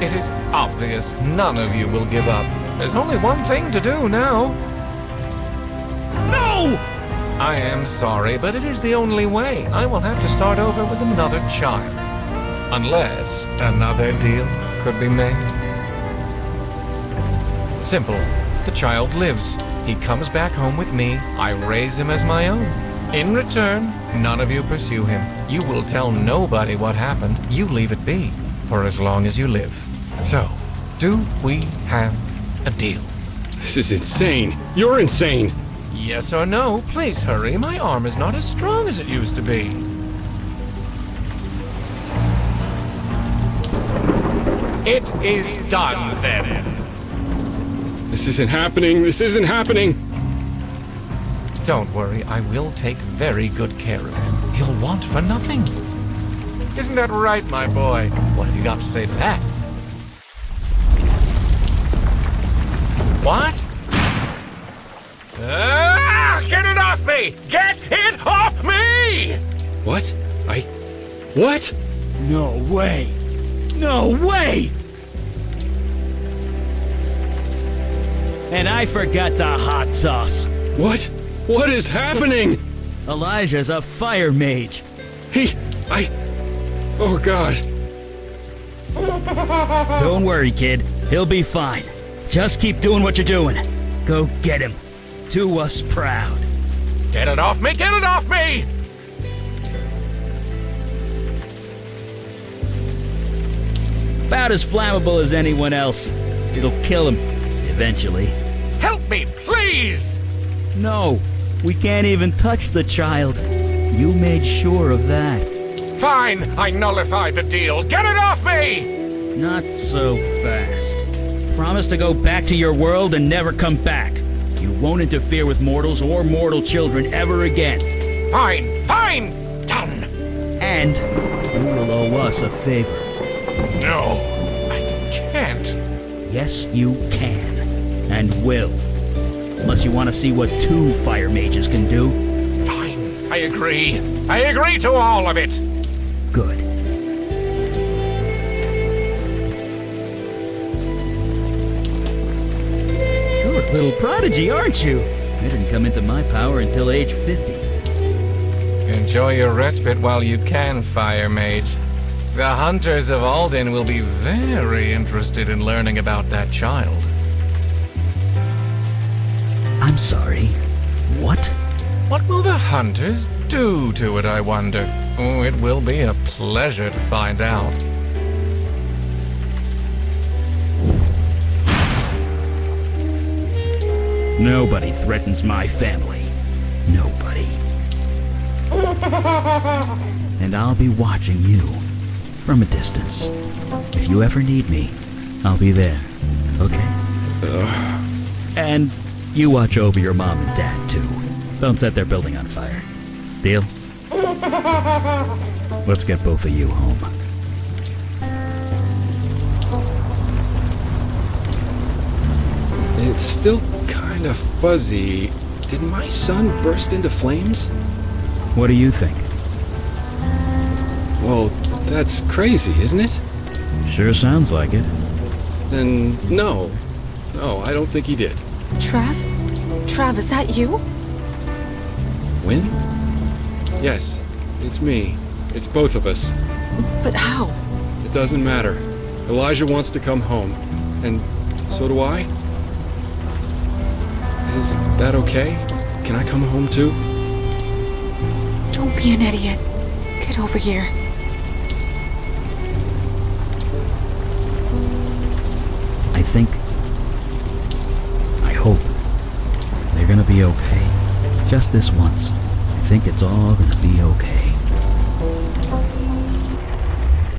It is obvious none of you will give up. There's only one thing to do now. No! I am sorry, but it is the only way. I will have to start over with another child. Unless another deal could be made. Simple. The child lives. He comes back home with me. I raise him as my own. In return, none of you pursue him. You will tell nobody what happened. You leave it be for as long as you live. So, do we have a deal? This is insane. You're insane. Yes or no? Please hurry. My arm is not as strong as it used to be. It is done, then. This isn't happening. This isn't happening. Don't worry. I will take very good care of him. He'll want for nothing. Isn't that right, my boy? What have you got to say to that? What? Get it off me! Get it off me! What? What? No way! No way! And I forgot the hot sauce. What? What is happening? Elijah's a fire mage. Oh, God. Don't worry, kid. He'll be fine. Just keep doing what you're doing. Go get him. Do us proud. Get it off me! Get it off me! About as flammable as anyone else. It'll kill him. Eventually. Help me, please! No, we can't even touch the child. You made sure of that. Fine, I nullify the deal. Get it off me! Not so fast. Promise to go back to your world and never come back. You won't interfere with mortals or mortal children ever again. Fine, fine! Done! And you will owe us a favor. No, I can't. Yes, you can. And will. Unless you want to see what 2 fire mages can do. Fine, I agree. I agree to all of it. Good. You're a little prodigy, aren't you? I didn't come into my power until age 50. Enjoy your respite while you can, Fire Mage. The hunters of Alden will be very interested in learning about that child. I'm sorry. What? What will the hunters do to it, I wonder? Oh, it will be a pleasure to find out. Nobody threatens my family. Nobody. And I'll be watching you from a distance. If you ever need me, I'll be there. Okay? And you watch over your mom and dad, too. Don't set their building on fire. Deal? Let's get both of you home. It's still kind of fuzzy. Did my son burst into flames? What do you think? Well, that's crazy, isn't it? Sure sounds like it. Then no. No, I don't think he did. Trav? Trav, is that you? Win? Yes, it's me. It's both of us. But how? It doesn't matter. Elijah wants to come home. And so do I. Is that okay? Can I come home too? Don't be an idiot. Get over here. I hope they're gonna be okay. Just this once. I think it's all gonna be okay.